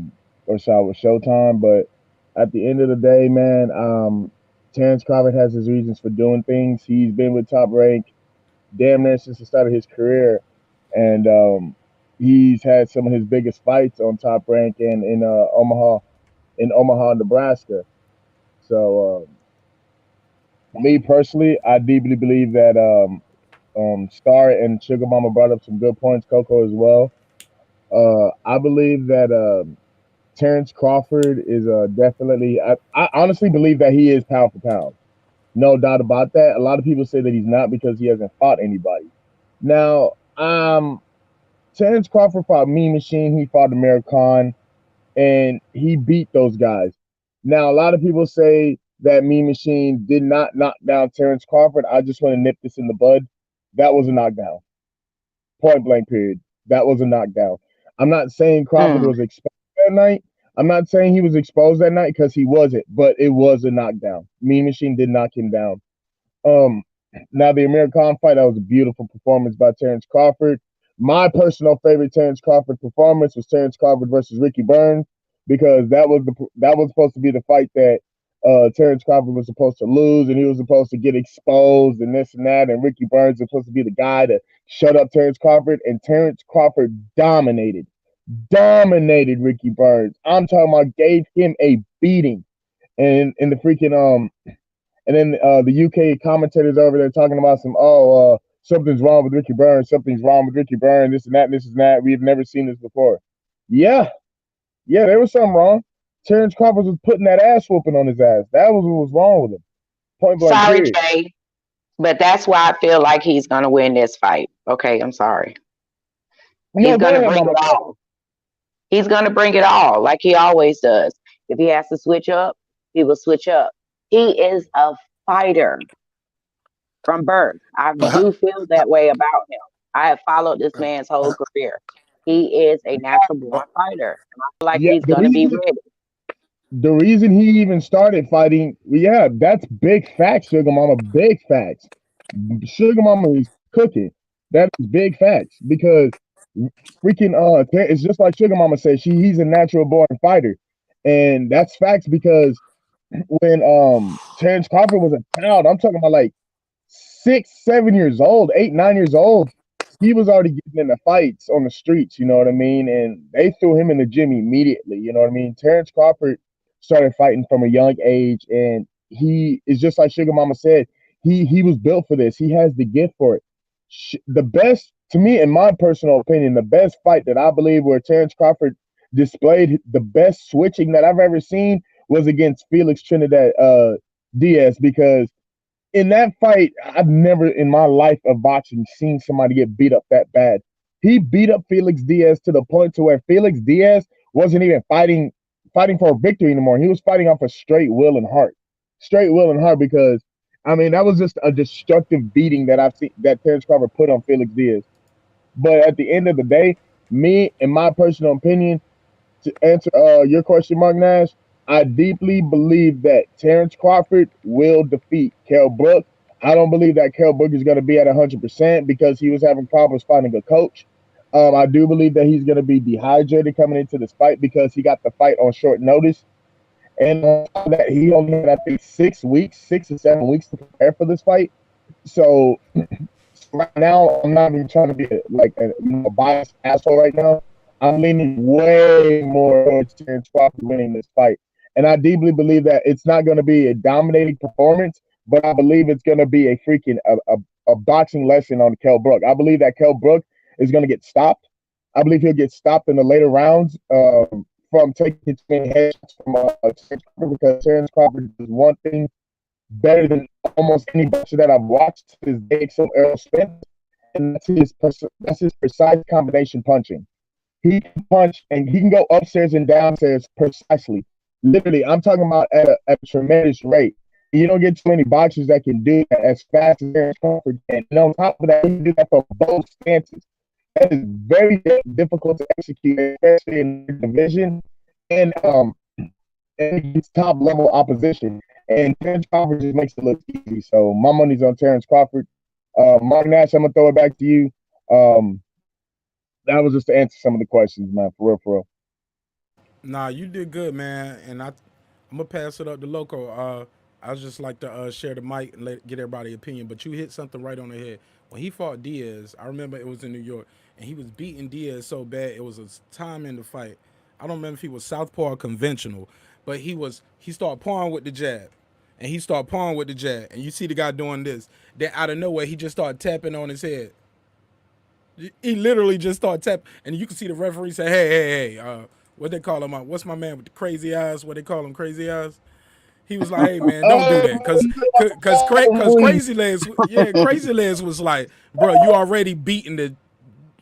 signed with Showtime. But at the end of the day, man, Terence Crawford has his reasons for doing things. He's been with Top Rank damn near since the start of his career, and he's had some of his biggest fights on Top Rank and in Omaha, Nebraska. So. Me personally, I deeply believe that Star and Sugar Mama brought up some good points, Coco as well. I believe that Terence Crawford is definitely, I honestly believe that he is pound for pound. No doubt about that. A lot of people say that he's not because he hasn't fought anybody. Now, Terence Crawford fought Mean Machine, he fought Amir Khan, and he beat those guys. Now, a lot of people say that Mean Machine did not knock down Terence Crawford. I just want to nip this in the bud. That was a knockdown. Point blank period. That was a knockdown. I'm not saying Crawford was exposed that night. I'm not saying he was exposed that night because he wasn't, but it was a knockdown. Mean Machine did knock him down. Now the Amir Khan fight, that was a beautiful performance by Terence Crawford. My personal favorite Terence Crawford performance was Terence Crawford versus Ricky Burns, because that was supposed to be the fight that Terrence Crawford was supposed to lose and he was supposed to get exposed and this and that, and Ricky Burns was supposed to be the guy to shut up Terrence Crawford, and Terrence Crawford dominated Ricky Burns. I'm talking about gave him a beating, and the freaking and then the UK commentators over there talking about some something's wrong with Ricky Burns, something's wrong with Ricky Burns, this and that, and this and that. We've never seen this before. Yeah, yeah, there was something wrong. Terrence Crawford was putting that ass whooping on his ass. That was what was wrong with him. Point blank, Sorry, period. Jay, but that's why I feel like he's gonna win this fight. Okay, I'm sorry. He's No, go gonna ahead, bring Mama. it all. He's gonna bring it all, like he always does. If he has to switch up, he will switch up. He is a fighter from birth. I But do feel that way about him. I have followed this man's whole career. He is a natural born fighter. And I feel like Yeah, he's gonna be ready. the reason he even started fighting, yeah, that's big facts, Sugar Mama, big facts. Sugar Mama is cooking. That is big facts because freaking it's just like Sugar Mama said, he's a natural born fighter. And that's facts because when Terrence Crawford was a child, I'm talking about like 6, 7 years old, 8, 9 years old, he was already getting into fights on the streets, you know what I mean? And they threw him in the gym immediately, you know what I mean? Terrence Crawford started fighting from a young age, and he is just like Sugar Mama said, he was built for this. He has the gift for it. The best, to me, in my personal opinion, the best fight that I believe where Terrence Crawford displayed the best switching that I've ever seen was against Felix Trinidad Diaz, because in that fight, I've never in my life of boxing seen somebody get beat up that bad. He beat up Felix Diaz to the point to where Felix Diaz wasn't even fighting for a victory anymore. He was fighting off of straight will and heart. Straight will and heart, because I mean that was just a destructive beating that I've seen that Terrence Crawford put on Felix Diaz. But at the end of the day, me, in my personal opinion, to answer your question, Mark Nash, I deeply believe that Terrence Crawford will defeat Kell Brook. I don't believe that Kell Brook is going to be at 100% because he was having problems finding a coach. I do believe that he's going to be dehydrated coming into this fight because he got the fight on short notice. And on top of that, he only had, I think, 6 weeks, 6 or 7 weeks to prepare for this fight. So right now, I'm not even trying to be a biased asshole right now. I'm leaning way more towards Terrence Crawford winning this fight. And I deeply believe that it's not going to be a dominating performance, but I believe it's going to be a freaking a boxing lesson on Kell Brook. I believe that Kell Brook is going to get stopped. I believe he'll get stopped in the later rounds from taking too many headshots from Terrence Crawford, because Terrence Crawford does one thing better than almost any boxer that I've watched to this day, except Errol Spence, and that's his precise combination punching. He can punch and he can go upstairs and downstairs precisely. Literally, I'm talking about at a tremendous rate. You don't get too many boxers that can do that as fast as Terrence Crawford can. And on top of that, he can do that from both stances. That is very difficult to execute, especially in the division and against top level opposition. And Terrence Crawford just makes it look easy. So my money's on Terrence Crawford. Mark Nash, I'm gonna throw it back to you. That was just to answer some of the questions, man. For real, for real. nah, you did good, man. And I'm gonna pass it up to Loco. I just like to share the mic and get everybody's opinion. But you hit something right on the head. When he fought Diaz, I remember it was in New York, and he was beating Diaz so bad it was a time in the fight. I don't remember if he was southpaw or conventional, but he started pawing with the jab, and he started pawing with the jab, and you see the guy doing this. Then out of nowhere, he just started tapping on his head. He literally just started tapping, and you can see the referee say, "Hey, what they call him? What's my man with the crazy eyes? What they call him, crazy eyes?" He was like, "Hey man, don't do that, cause crazy legs, yeah, crazy legs was like, bro, you already beating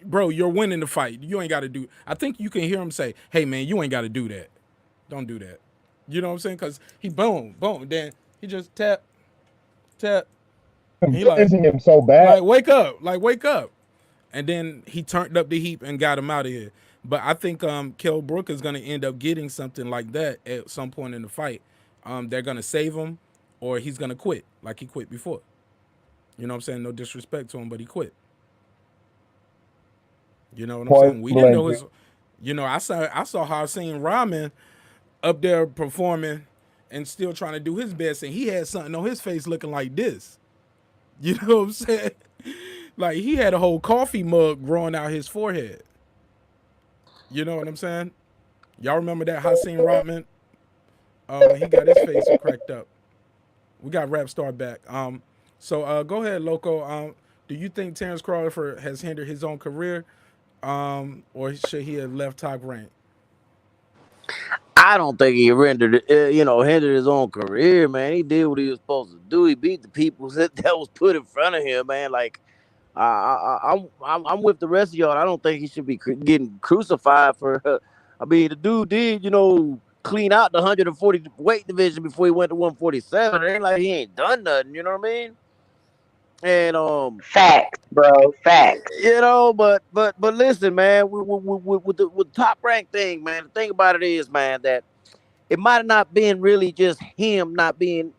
bro, you're winning the fight. You ain't got to do." I think you can hear him say, "Hey man, you ain't got to do that. Don't do that." You know what I'm saying? Cause he boom, boom, then he just tap, tap. And he Convincing him so bad. like wake up. And then he turned up the heat and got him out of here. But I think Kell Brook is going to end up getting something like that at some point in the fight. They're going to save him, or he's going to quit like he quit before. You know what I'm saying? No disrespect to him, but he quit. You know what I'm saying? Point We didn't blank. know his. You know, I saw how I seen Ramen up there performing, and still trying to do his best, and he had something on his face looking like this. You know what I'm saying? Like he had a whole coffee mug growing out his forehead. You know what I'm saying? Y'all remember that Hassan Rodman when he got his face cracked up? We got Rap Star back. So go ahead, Loco. Do you think Terrence Crawford has hindered his own career, or should he have left Top Rank? I don't think he hindered his own career, man. He did what he was supposed to do. He beat the people that was put in front of him, man. Like I'm with the rest of y'all. I don't think he should be getting crucified for. I mean, the dude did, clean out the 140 weight division before he went to 147. It ain't like he ain't done nothing. You know what I mean? And Facts, bro. Facts. but listen, man, with the Top Rank thing, man. The thing about it is, man, that it might have not been really just him not being,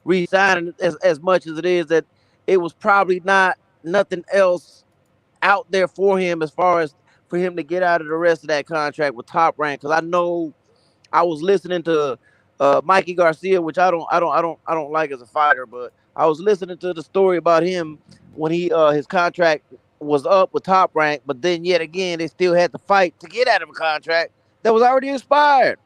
re-signing as much as it is that it was probably not nothing else out there for him as far as for him to get out of the rest of that contract with Top Rank. Because I know I was listening to Mikey Garcia, which I don't like as a fighter, but I was listening to the story about him when he his contract was up with Top Rank, but then yet again they still had to fight to get out of a contract that was already expired.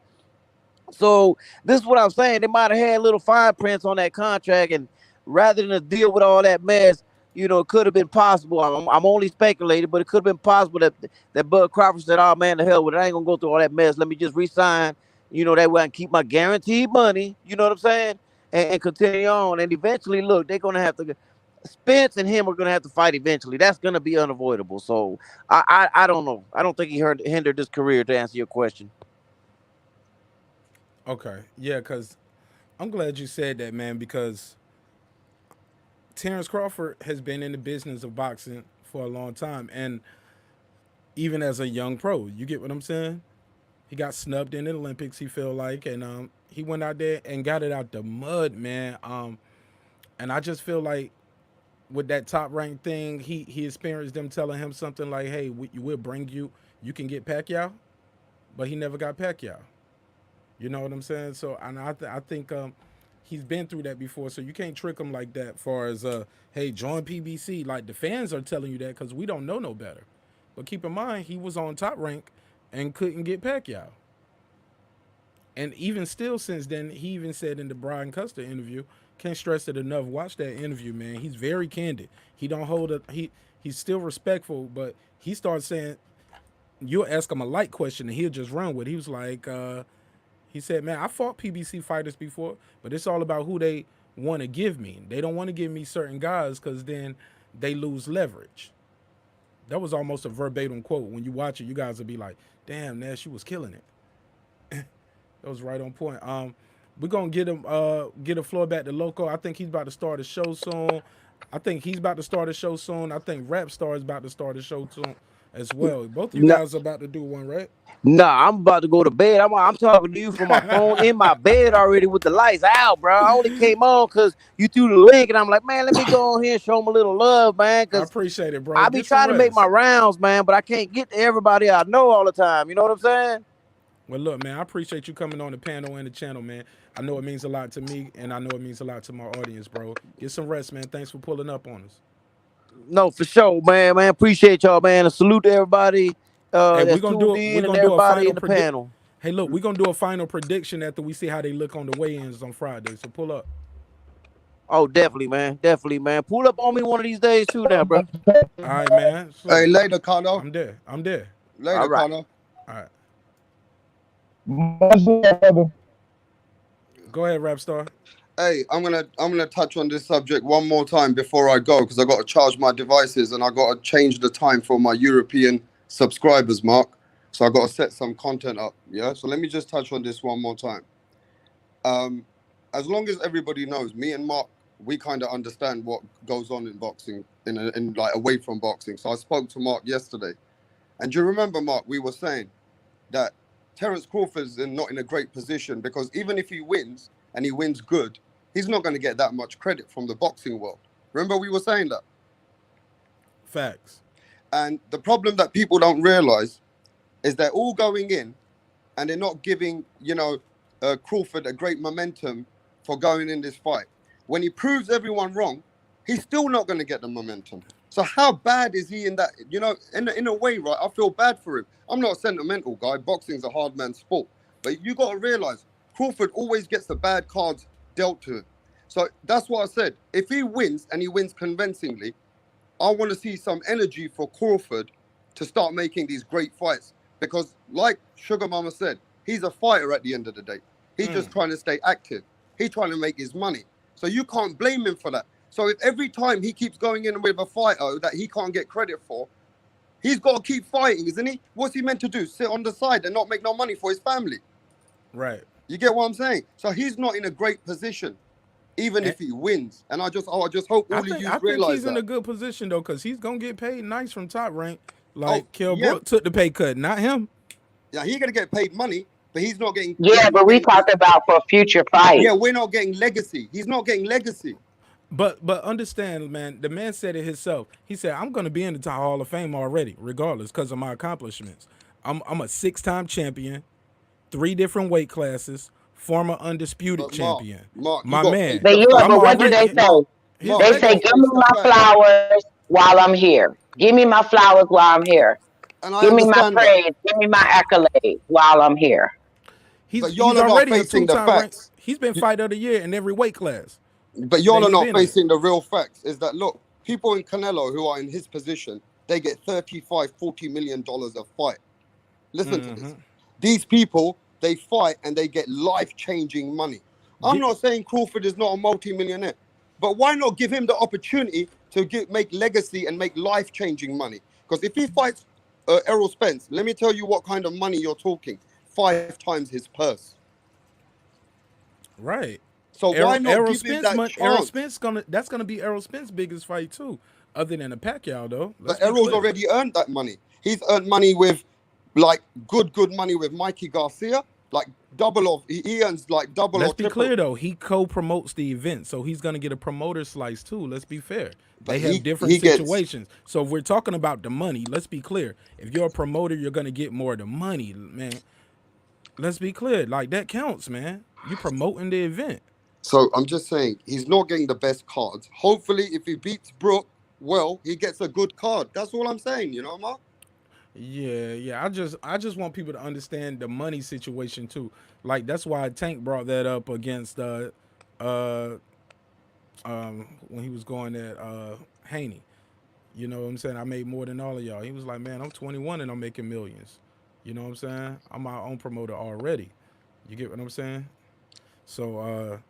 So this is what I'm saying. They might have had little fine prints on that contract, and rather than to deal with all that mess, it could have been possible. I'm only speculating, but it could have been possible that Bud Crawford said, "Oh man, the hell with it. I ain't gonna go through all that mess. Let me just resign. That way I can keep my guaranteed money. You know what I'm saying? And continue on. And eventually, look, they're gonna have to. Spence and him are gonna have to fight eventually. That's gonna be unavoidable. So I don't know. I don't think he hindered his career to answer your question. Okay, yeah, because I'm glad you said that, man, because Terrence Crawford has been in the business of boxing for a long time, and even as a young pro, you get what I'm saying? He got snubbed in the Olympics, he feel like, and he went out there and got it out the mud, man. And I just feel like with that Top Rank thing, he experienced them telling him something like, "Hey, we'll bring you. You can get Pacquiao," but he never got Pacquiao. You know what I'm saying? So, and I think he's been through that before. So you can't trick him like that. Far as hey, join PBC. Like the fans are telling you that because we don't know no better. But keep in mind, he was on Top Rank and couldn't get Pacquiao. And even still, since then, he even said in the Brian Custer interview, can't stress it enough. Watch that interview, man. He's very candid. He don't hold a he's still respectful, but he starts saying you'll ask him a light question and he'll just run with it. He was like, he said, man, I fought PBC fighters before, but it's all about who they want to give me. They don't want to give me certain guys because then they lose leverage. That was almost a verbatim quote. When you watch it, you guys will be like, damn, Nash, you was killing it. That was right on point. We're gonna get a floor back to Loco. I think he's about to start a show soon. I think Rap Star is about to start a show soon as well. Both of you No, guys are about to do one, right? Nah, I'm about to go to bed. I'm talking to you from my phone in my bed already with the lights out, bro. I only came on because you threw the link, and I'm like, man, let me go on here and show them a little love, man, I because appreciate it, bro. I be Get some trying to make my rest. rounds, man, but I can't get to everybody I know all the time. You know what I'm saying? Well, look, man, I appreciate you coming on the panel and the channel, man. I know it means a lot to me, and I know it means a lot to my audience, bro. Get some rest, man. Thanks for pulling up on us. No, for sure, man. Man, appreciate y'all, man. A salute to everybody Hey, that's tuned we're in and gonna do a everybody final in the predict. panel. Hey, look, we're gonna do a final prediction after we see how they look on the weigh-ins on Friday. So pull up. Oh, definitely, man. Definitely, man. Pull up on me one of these days too, now, bro. All right, man. Hey, So later, Connor. I'm there. I'm there. All Later, right. Connor. All right. Much love, brother. Go ahead, Rap Star. Hey, I'm gonna touch on this subject one more time before I go because I got to charge my devices and I got to change the time for my European subscribers, Mark. So I got to set some content up. Yeah. So let me just touch on this one more time. Um, as long as everybody knows, me and Mark, we kind of understand what goes on in boxing, in like away from boxing. So I spoke to Mark yesterday, and do you remember, Mark? We were saying that Terence Crawford's not in a great position because even if he wins and he wins good, he's not going to get that much credit from the boxing world. Remember, we were saying that. Facts. And the problem that people don't realize is they're all going in and they're not giving, Crawford a great momentum for going in this fight. When he proves everyone wrong, he's still not going to get the momentum. So how bad is he in that? You know, in a way, right? I feel bad for him. I'm not a sentimental guy. Boxing's a hard man's sport. But you got to realize Crawford always gets the bad cards dealt to him. So that's what I said. If he wins and he wins convincingly, I want to see some energy for Crawford to start making these great fights. Because like Sugar Mama said, he's a fighter at the end of the day. He's just trying to stay active. He's trying to make his money. So you can't blame him for that. So if every time he keeps going in with a fighter that he can't get credit for, he's got to keep fighting, isn't he? What's he meant to do? Sit on the side and not make no money for his family? Right. You get what I'm saying? So he's not in a great position, even if he wins. And I just hope all of you I think realize he's that. in a good position though, because he's gonna get paid nice from Top Rank. Like Kell yeah. Brook took the pay cut, not him. Yeah, he's gonna get paid money, but he's not getting. Yeah, but we talked about for future fights. Yeah, we're not getting legacy. He's not getting legacy. But understand, man, the man said it himself. He said, I'm gonna be in the Hall of Fame already, regardless, because of my accomplishments. I'm a 6-time champion, 3 different weight classes, former undisputed champion. Mark, my man. But what do they say? They say, give me my flowers while I'm here. Give me my flowers while I'm here. Give me my praise. Give me my accolades while I'm here. He's already a 2-time ranked. He's been fighter of the year in every weight class. But y'all are not facing the real facts. Is that, look, people in Canelo who are in his position, they get $35-40 million a fight. Listen to this. These people, they fight and they get life-changing money. I'm not saying Crawford is not a multi-millionaire, but why not give him the opportunity to make legacy and make life-changing money? Because if he fights Errol Spence, let me tell you what kind of money you're talking. 5 times his purse. Right. So why not give him that chance? Errol Spence that's gonna be Errol Spence's biggest fight too, other than a Pacquiao though. But Errol's already earned that money. He's earned money with, like, good money with Mikey Garcia. Like he earns like double. Let's be clear though, he co-promotes the event, so he's gonna get a promoter slice too. Let's be fair. They have different situations. So if we're talking about the money, let's be clear. If you're a promoter, you're gonna get more of the money, man. Let's be clear. Like, that counts, man. You promoting the event. So I'm just saying, he's not getting the best cards. Hopefully, if he beats Brook, well, he gets a good card. That's all I'm saying, you know, Mark? Yeah. I just want people to understand the money situation too. Like, that's why Tank brought that up against when he was going at Haney. You know what I'm saying? I made more than all of y'all. He was like, man, I'm 21 and I'm making millions. You know what I'm saying? I'm my own promoter already. You get what I'm saying? So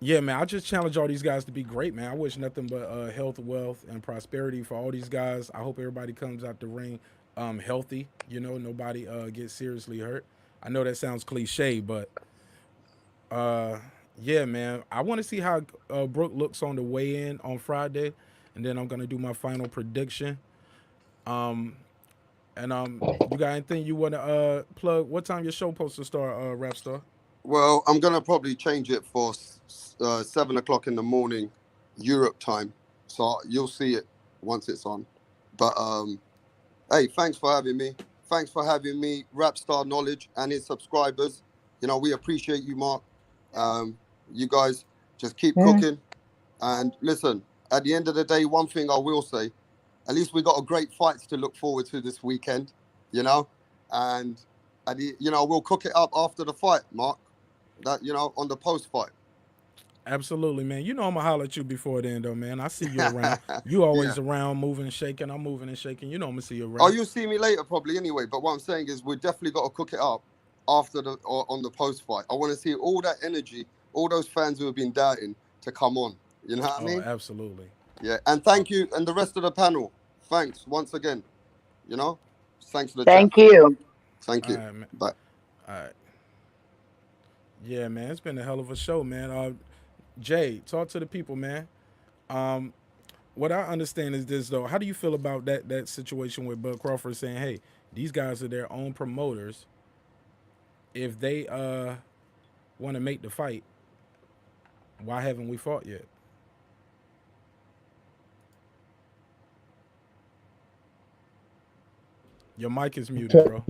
yeah, man, I just challenge all these guys to be great, man. I wish nothing but health, wealth, and prosperity for all these guys. I hope everybody comes out the ring healthy. You know, nobody gets seriously hurt. I know that sounds cliche, but yeah, man. I want to see how Brook looks on the weigh-in on Friday, and then I'm gonna do my final prediction. And you got anything you want to plug? What time your show supposed to start, Rapstar? Well, I'm gonna probably change it for 7 o'clock in the morning, Europe time. So you'll see it once it's on. But hey, thanks for having me. Thanks for having me, Rapstar Knowledge and his subscribers. You know, we appreciate you, Mark. You guys just keep cooking. And listen, at the end of the day, one thing I will say, at least we got a great fights to look forward to this weekend, you know, and you know, we'll cook it up after the fight, Mark. That, you know, on the post fight. Absolutely, man. You know I'm gonna holler at you before then, though, man. I see you around. You always around, moving and shaking. I'm moving and shaking. You know I'm gonna see you around. Oh, you'll see me later probably anyway. But what I'm saying is we definitely got to cook it up after on the post fight. I want to see all that energy, all those fans who have been doubting to come on. You know what I mean? Absolutely. Yeah, and thank you, and the rest of the panel. Thanks once again. You know, thanks for the Thank you. Thank you. All right, man. Bye. All right. Yeah, man, it's been a hell of a show, man. Jay, talk to the people, man. What I understand is this, though. How do you feel about that situation with Bud Crawford saying, hey, these guys are their own promoters. If they want to make the fight, why haven't we fought yet? Your mic is muted, bro.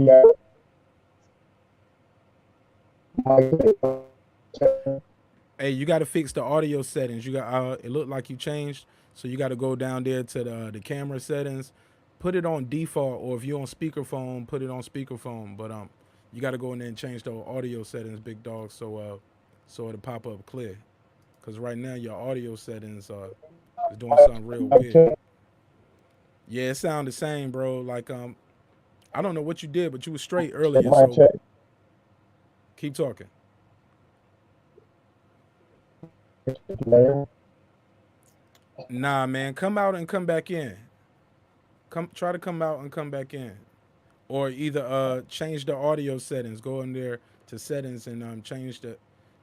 Hey, you got to fix the audio settings. You got it looked like you changed, so you got to go down there to the camera settings, put it on default, or if you're on speakerphone, put it on speakerphone. But you got to go in there and change the audio settings, big dog, so it'll pop up clear. Cause right now your audio settings is doing something real weird. Yeah, it sound the same, bro. Like I don't know what you did, but you was straight earlier. My So check. keep talking. Nah, man, come out and come back in. Try to come out and come back in, or either change the audio settings. Go in there to settings and change the.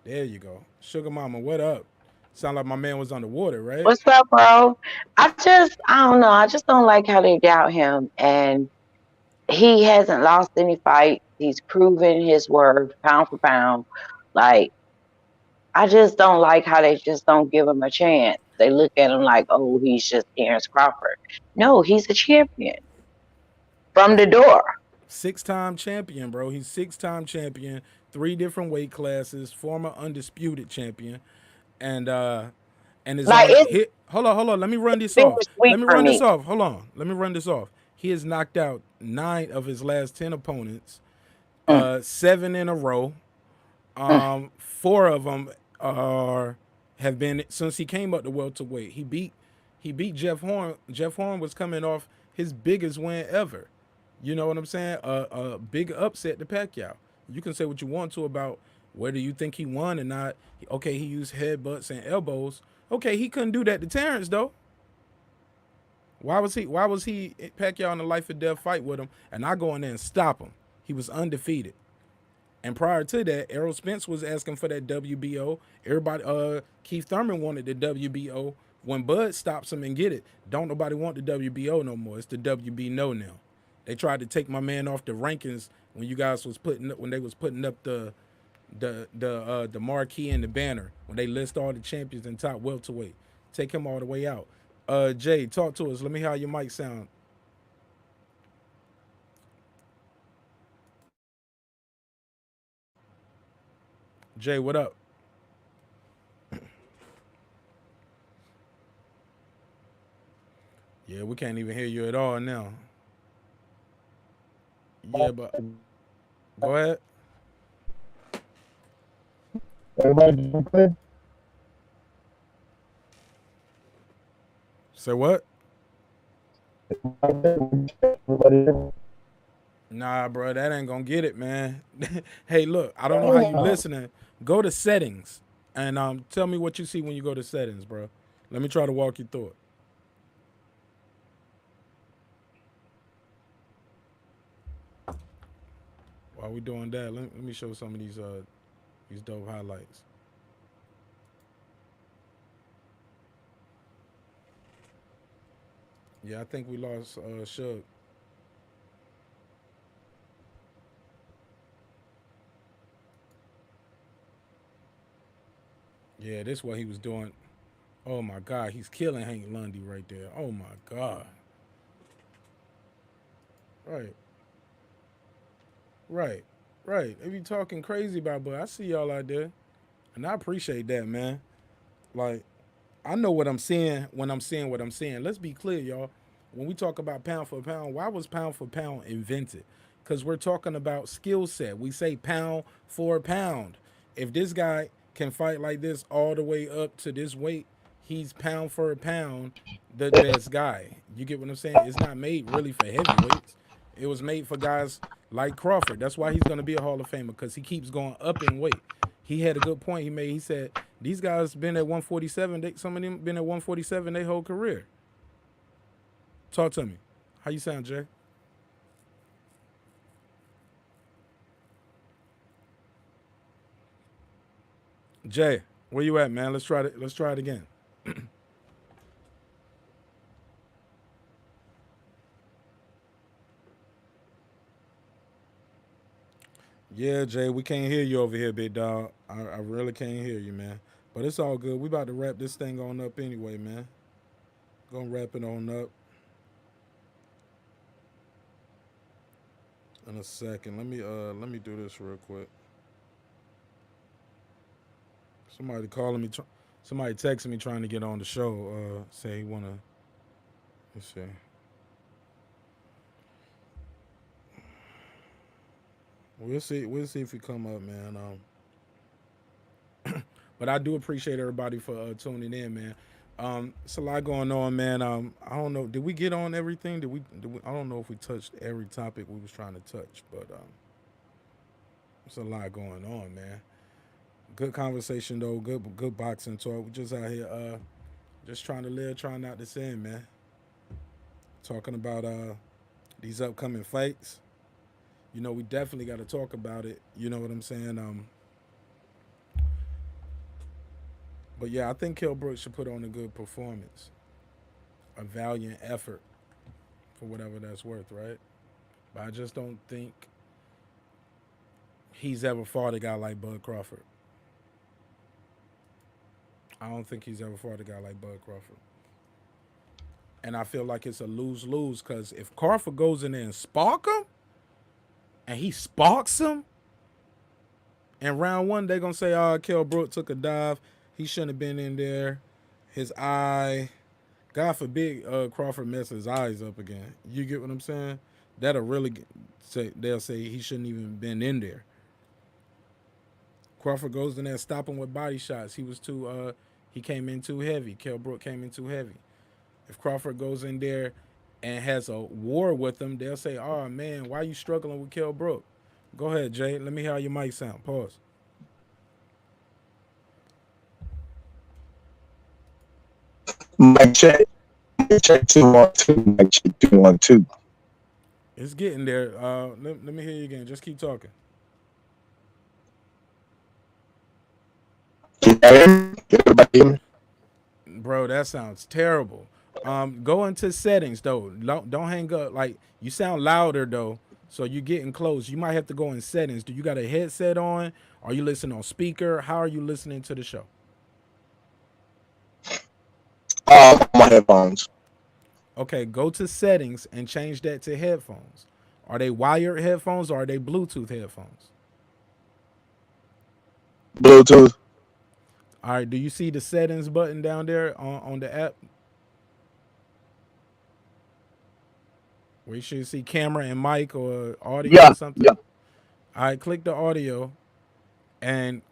There you go, Sugar Mama. What up? Sound like my man was underwater, right? What's up, bro? I don't know. I just don't like how they doubt him. And he hasn't lost any fight. He's proven his worth pound for pound. Like, I just don't like how they just don't give him a chance. They look at him like, oh, he's just Terrence Crawford. No, he's a champion from the door. Six-time champion, bro. He's six-time champion, three different weight classes, former undisputed champion, and is Like, on it's hit. Hold on. Let me run this off. distinguished week Let me for run this me. off. Hold on. Let me run this off. He has knocked out 9 of his last 10 opponents, Mm, 7 in a row. mm. 4 of them are have been since he came up to welterweight. He beat Jeff Horn. Jeff Horn was coming off his biggest win ever. You know what I'm saying? A big upset to Pacquiao. You can say what you want to about whether you think he won or not. Okay, he used headbutts and elbows. Okay, he couldn't do that to Terrence though. Why was he Pacquiao in a life or death fight with him and I go in there and stop him? He was undefeated. And prior to that, Errol Spence was asking for that WBO. Everybody, Keith Thurman wanted the WBO. When Bud stops him and get it, don't nobody want the WBO no more. It's the WB no now. They tried to take my man off the rankings when you guys was when they was putting up the marquee and the banner when they list all the champions in top welterweight. Take him all the way out. Jay, talk to us. Let me hear how your mic sound. Jay, what up? Yeah, we can't even hear you at all now. Yeah, but go ahead. Everybody doing clear? Say what? Everybody. Nah, bro, that ain't gonna get it, man. Hey, look, I don't know how you listening. Go to settings and tell me what you see when you go to settings, bro. Let me try to walk you through it. While we doing that, let me show some of these dope highlights. Yeah, I think we lost Shug. Yeah, this what he was doing. Oh my God, he's killing Hank Lundy right there. Oh my God. Right, right, right. They be talking crazy about, but I see y'all out there, and I appreciate that, man. Like, I know what I'm seeing when I'm seeing what I'm seeing. Let's be clear, y'all. When we talk about pound for pound, why was pound for pound invented? Because we're talking about skill set. We say pound for pound. If this guy can fight like this all the way up to this weight, he's pound for pound the best guy. You get what I'm saying? It's not made really for heavyweights. It was made for guys like Crawford. That's why he's going to be a Hall of Famer because he keeps going up in weight. He had a good point he made. He said these guys been at 147. Some of them been at 147 their whole career. Talk to me. How you sound, Jay? Jay, where you at, man? Let's try it. Let's try it again. Yeah, Jay, we can't hear you over here, big dog. I really can't hear you, man. But it's all good. We about to wrap this thing on up anyway, man. Gonna wrap it on up in a second. Let me do this real quick. Somebody calling me. Somebody texting me trying to get on the show. Say he wanna. Let's see. We'll see. We'll see if he come up, man. But I do appreciate everybody for tuning in, man. It's a lot going on, man. I don't know. Did we get on everything? Did we? I don't know if we touched every topic we was trying to touch, but it's a lot going on, man. Good conversation though. Good boxing talk. We just out here, just trying to live, trying not to sin, man. Talking about these upcoming fights. You know, we definitely got to talk about it. You know what I'm saying? But yeah, I think Kell Brook should put on a good performance, a valiant effort for whatever that's worth, right? But I just don't think he's ever fought a guy like Bud Crawford. I don't think he's ever fought a guy like Bud Crawford. And I feel like it's a lose-lose because if Crawford goes in there and spark him, and he sparks him, in round one, they're going to say, oh, Kell Brook took a dive. He shouldn't have been in there. His eye. God forbid Crawford messes his eyes up again. You get what I'm saying? That'll really say, they'll say he shouldn't even been in there. Crawford goes in there, stop him with body shots. He came in too heavy. Kell Brook came in too heavy. If Crawford goes in there and has a war with him, they'll say, oh, man, why are you struggling with Kell Brook? Go ahead, Jay. Let me hear how your mic sound. Pause. Mic check. Mic check 2 1 2. Mic check 2 1 2. It's getting there. Let me hear you again. Just keep talking. Can everybody hear me? Bro, that sounds terrible. Go into settings, though. Don't hang up. Like, you sound louder, though, so you're getting close. You might have to go in settings. Do you got a headset on? Are you listening on speaker? How are you listening to the show? My headphones. Okay, go to settings and change that to headphones. Are they wired headphones or are they Bluetooth headphones? Bluetooth. All right, do you see the settings button down there on the app? Where you should see camera and mic or audio or Yeah. something? Yeah. All right, click the audio and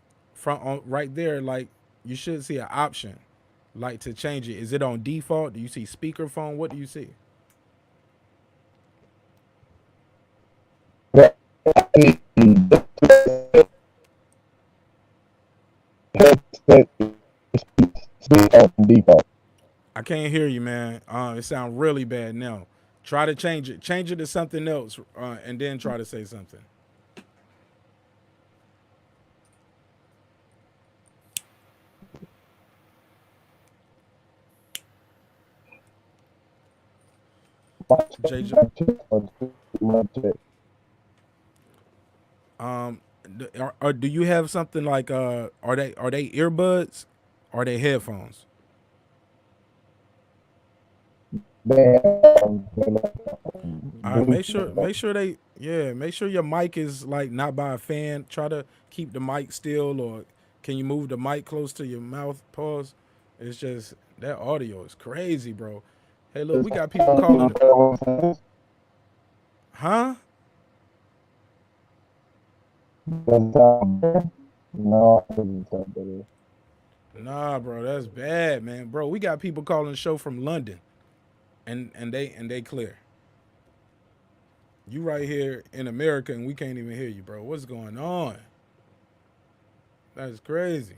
right there, like you should see an option like to change it. Is it on default? Do you see speakerphone? What do you see? That- Headset on default. I can't hear you, man. It sounds really bad now. Try to change it. Change it to something else, and then try to say something. JJ, Mic check. do you have something like are they earbuds? Are they headphones? Damn. All right, make sure your mic is like not by a fan. Try to keep the mic still, or can you move the mic close to your mouth? Pause. It's just that audio is crazy, bro. Hey, look, we got people calling. Huh? No, it doesn't sound better. Nah, bro, that's bad, man. Bro, we got people calling the show from London, and they clear. You right here in America, and we can't even hear you, bro. What's going on? That's crazy.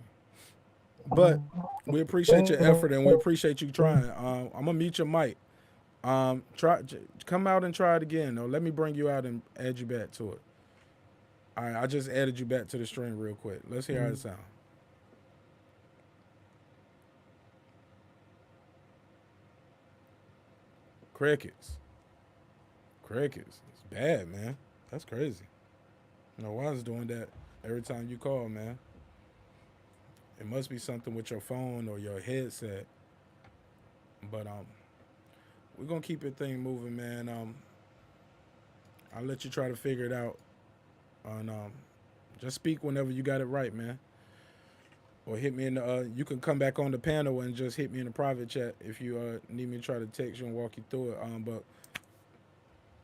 But we appreciate your effort, and we appreciate you trying. I'm gonna mute your mic. Come out and try it again. Though, let me bring you out and add you back to it. All right, I just added you back to the stream real quick. Let's hear how it sounds. Crickets. Crickets. It's bad, man. That's crazy. You know why it's doing that every time you call, man? It must be something with your phone or your headset. But we're gonna keep your thing moving, man. I'll let you try to figure it out. And just speak whenever you got it right, man. or hit me in the. You can come back on the panel and just hit me in the private chat if you need me to try to text you and walk you through it. But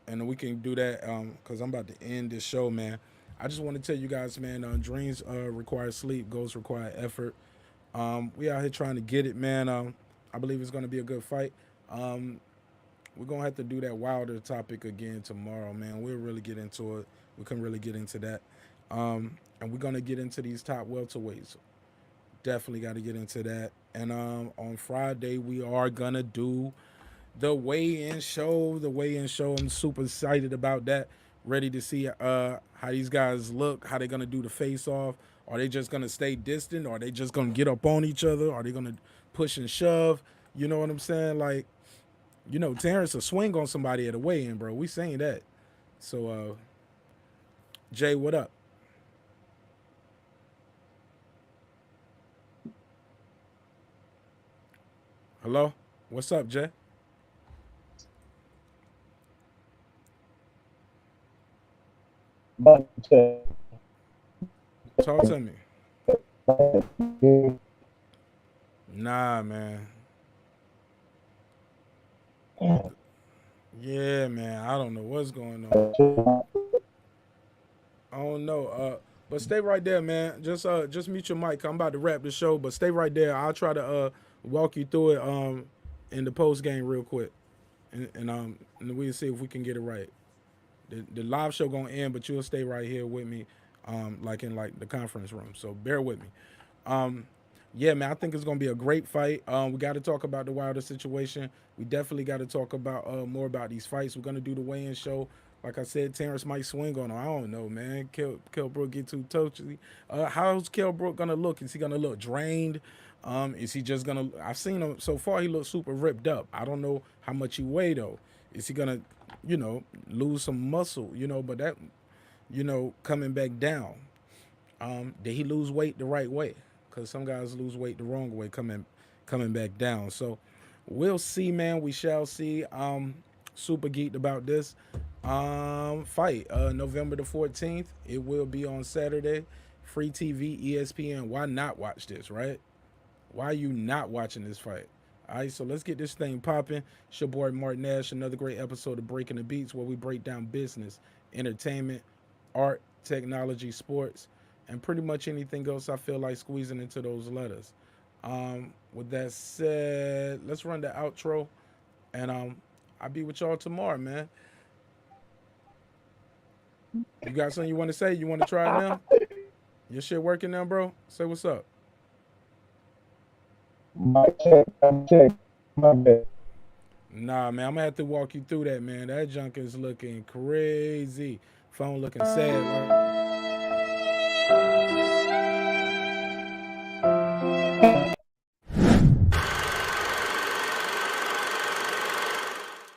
and we can do that because I'm about to end this show, man. I just want to tell you guys, man. Dreams require sleep, goals require effort. We out here trying to get it, man. I believe it's gonna be a good fight. Um, we're gonna have to do that Wilder topic again tomorrow, man. We'll really get into it. We can really get into that, and we're gonna get into these top welterweights. Definitely got to get into that. And on Friday we are gonna do the weigh-in show. The weigh-in show. I'm super excited about that. Ready to see how these guys look. How they gonna do the face-off. Are they just gonna stay distant? Are they just gonna get up on each other? Are they gonna push and shove? You know what I'm saying? Like, Terrence will swing on somebody at a weigh-in, bro. We saying that. So, Jay, what up? Hello? What's up, Jay? But Talk to me. Nah, man. Yeah, man. I don't know what's going on. I don't know. But stay right there, man. Just mute your mic. I'm about to wrap the show, but stay right there. I'll try to walk you through it in the post game real quick, and we'll see if we can get it right. The live show gonna end, but you'll stay right here with me, like in the conference room. So bear with me. Yeah, man, I think it's gonna be a great fight. We got to talk about the Wilder situation. We definitely got to talk about more about these fights. We're gonna do the weigh-in show. Like I said, Terrence might swing on him. I don't know, man. Kell Brook get too touchy. How's Kell Brook gonna look? Is he gonna look drained? Is he just gonna? I've seen him so far. He looks super ripped up. I don't know how much he weigh though. Is he gonna, lose some muscle? But that, coming back down. Did he lose weight the right way? Because some guys lose weight the wrong way coming back down. So we'll see, man. We shall see. Super geeked about this fight. November the 14th. It will be on Saturday. Free TV, ESPN. Why not watch this, right? Why are you not watching this fight? All right, so let's get this thing popping. It's your boy MARQ NASH. Another great episode of Breaking the Beats, where we break down business, entertainment, art, technology, sports, and pretty much anything else I feel like squeezing into those letters. With that said, let's run the outro, and I'll be with y'all tomorrow, man. You got something you want to say? You want to try it now? Your shit working now, bro? Say what's up. my check, my bad. Nah, man, I'm gonna have to walk you through that, man. That junk is looking crazy. Phone looking sad.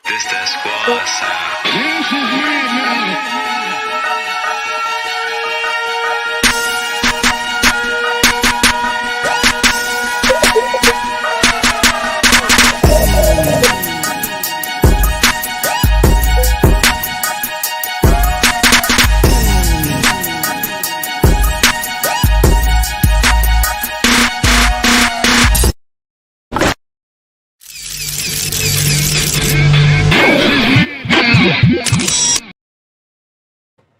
This that squad sound. This is me.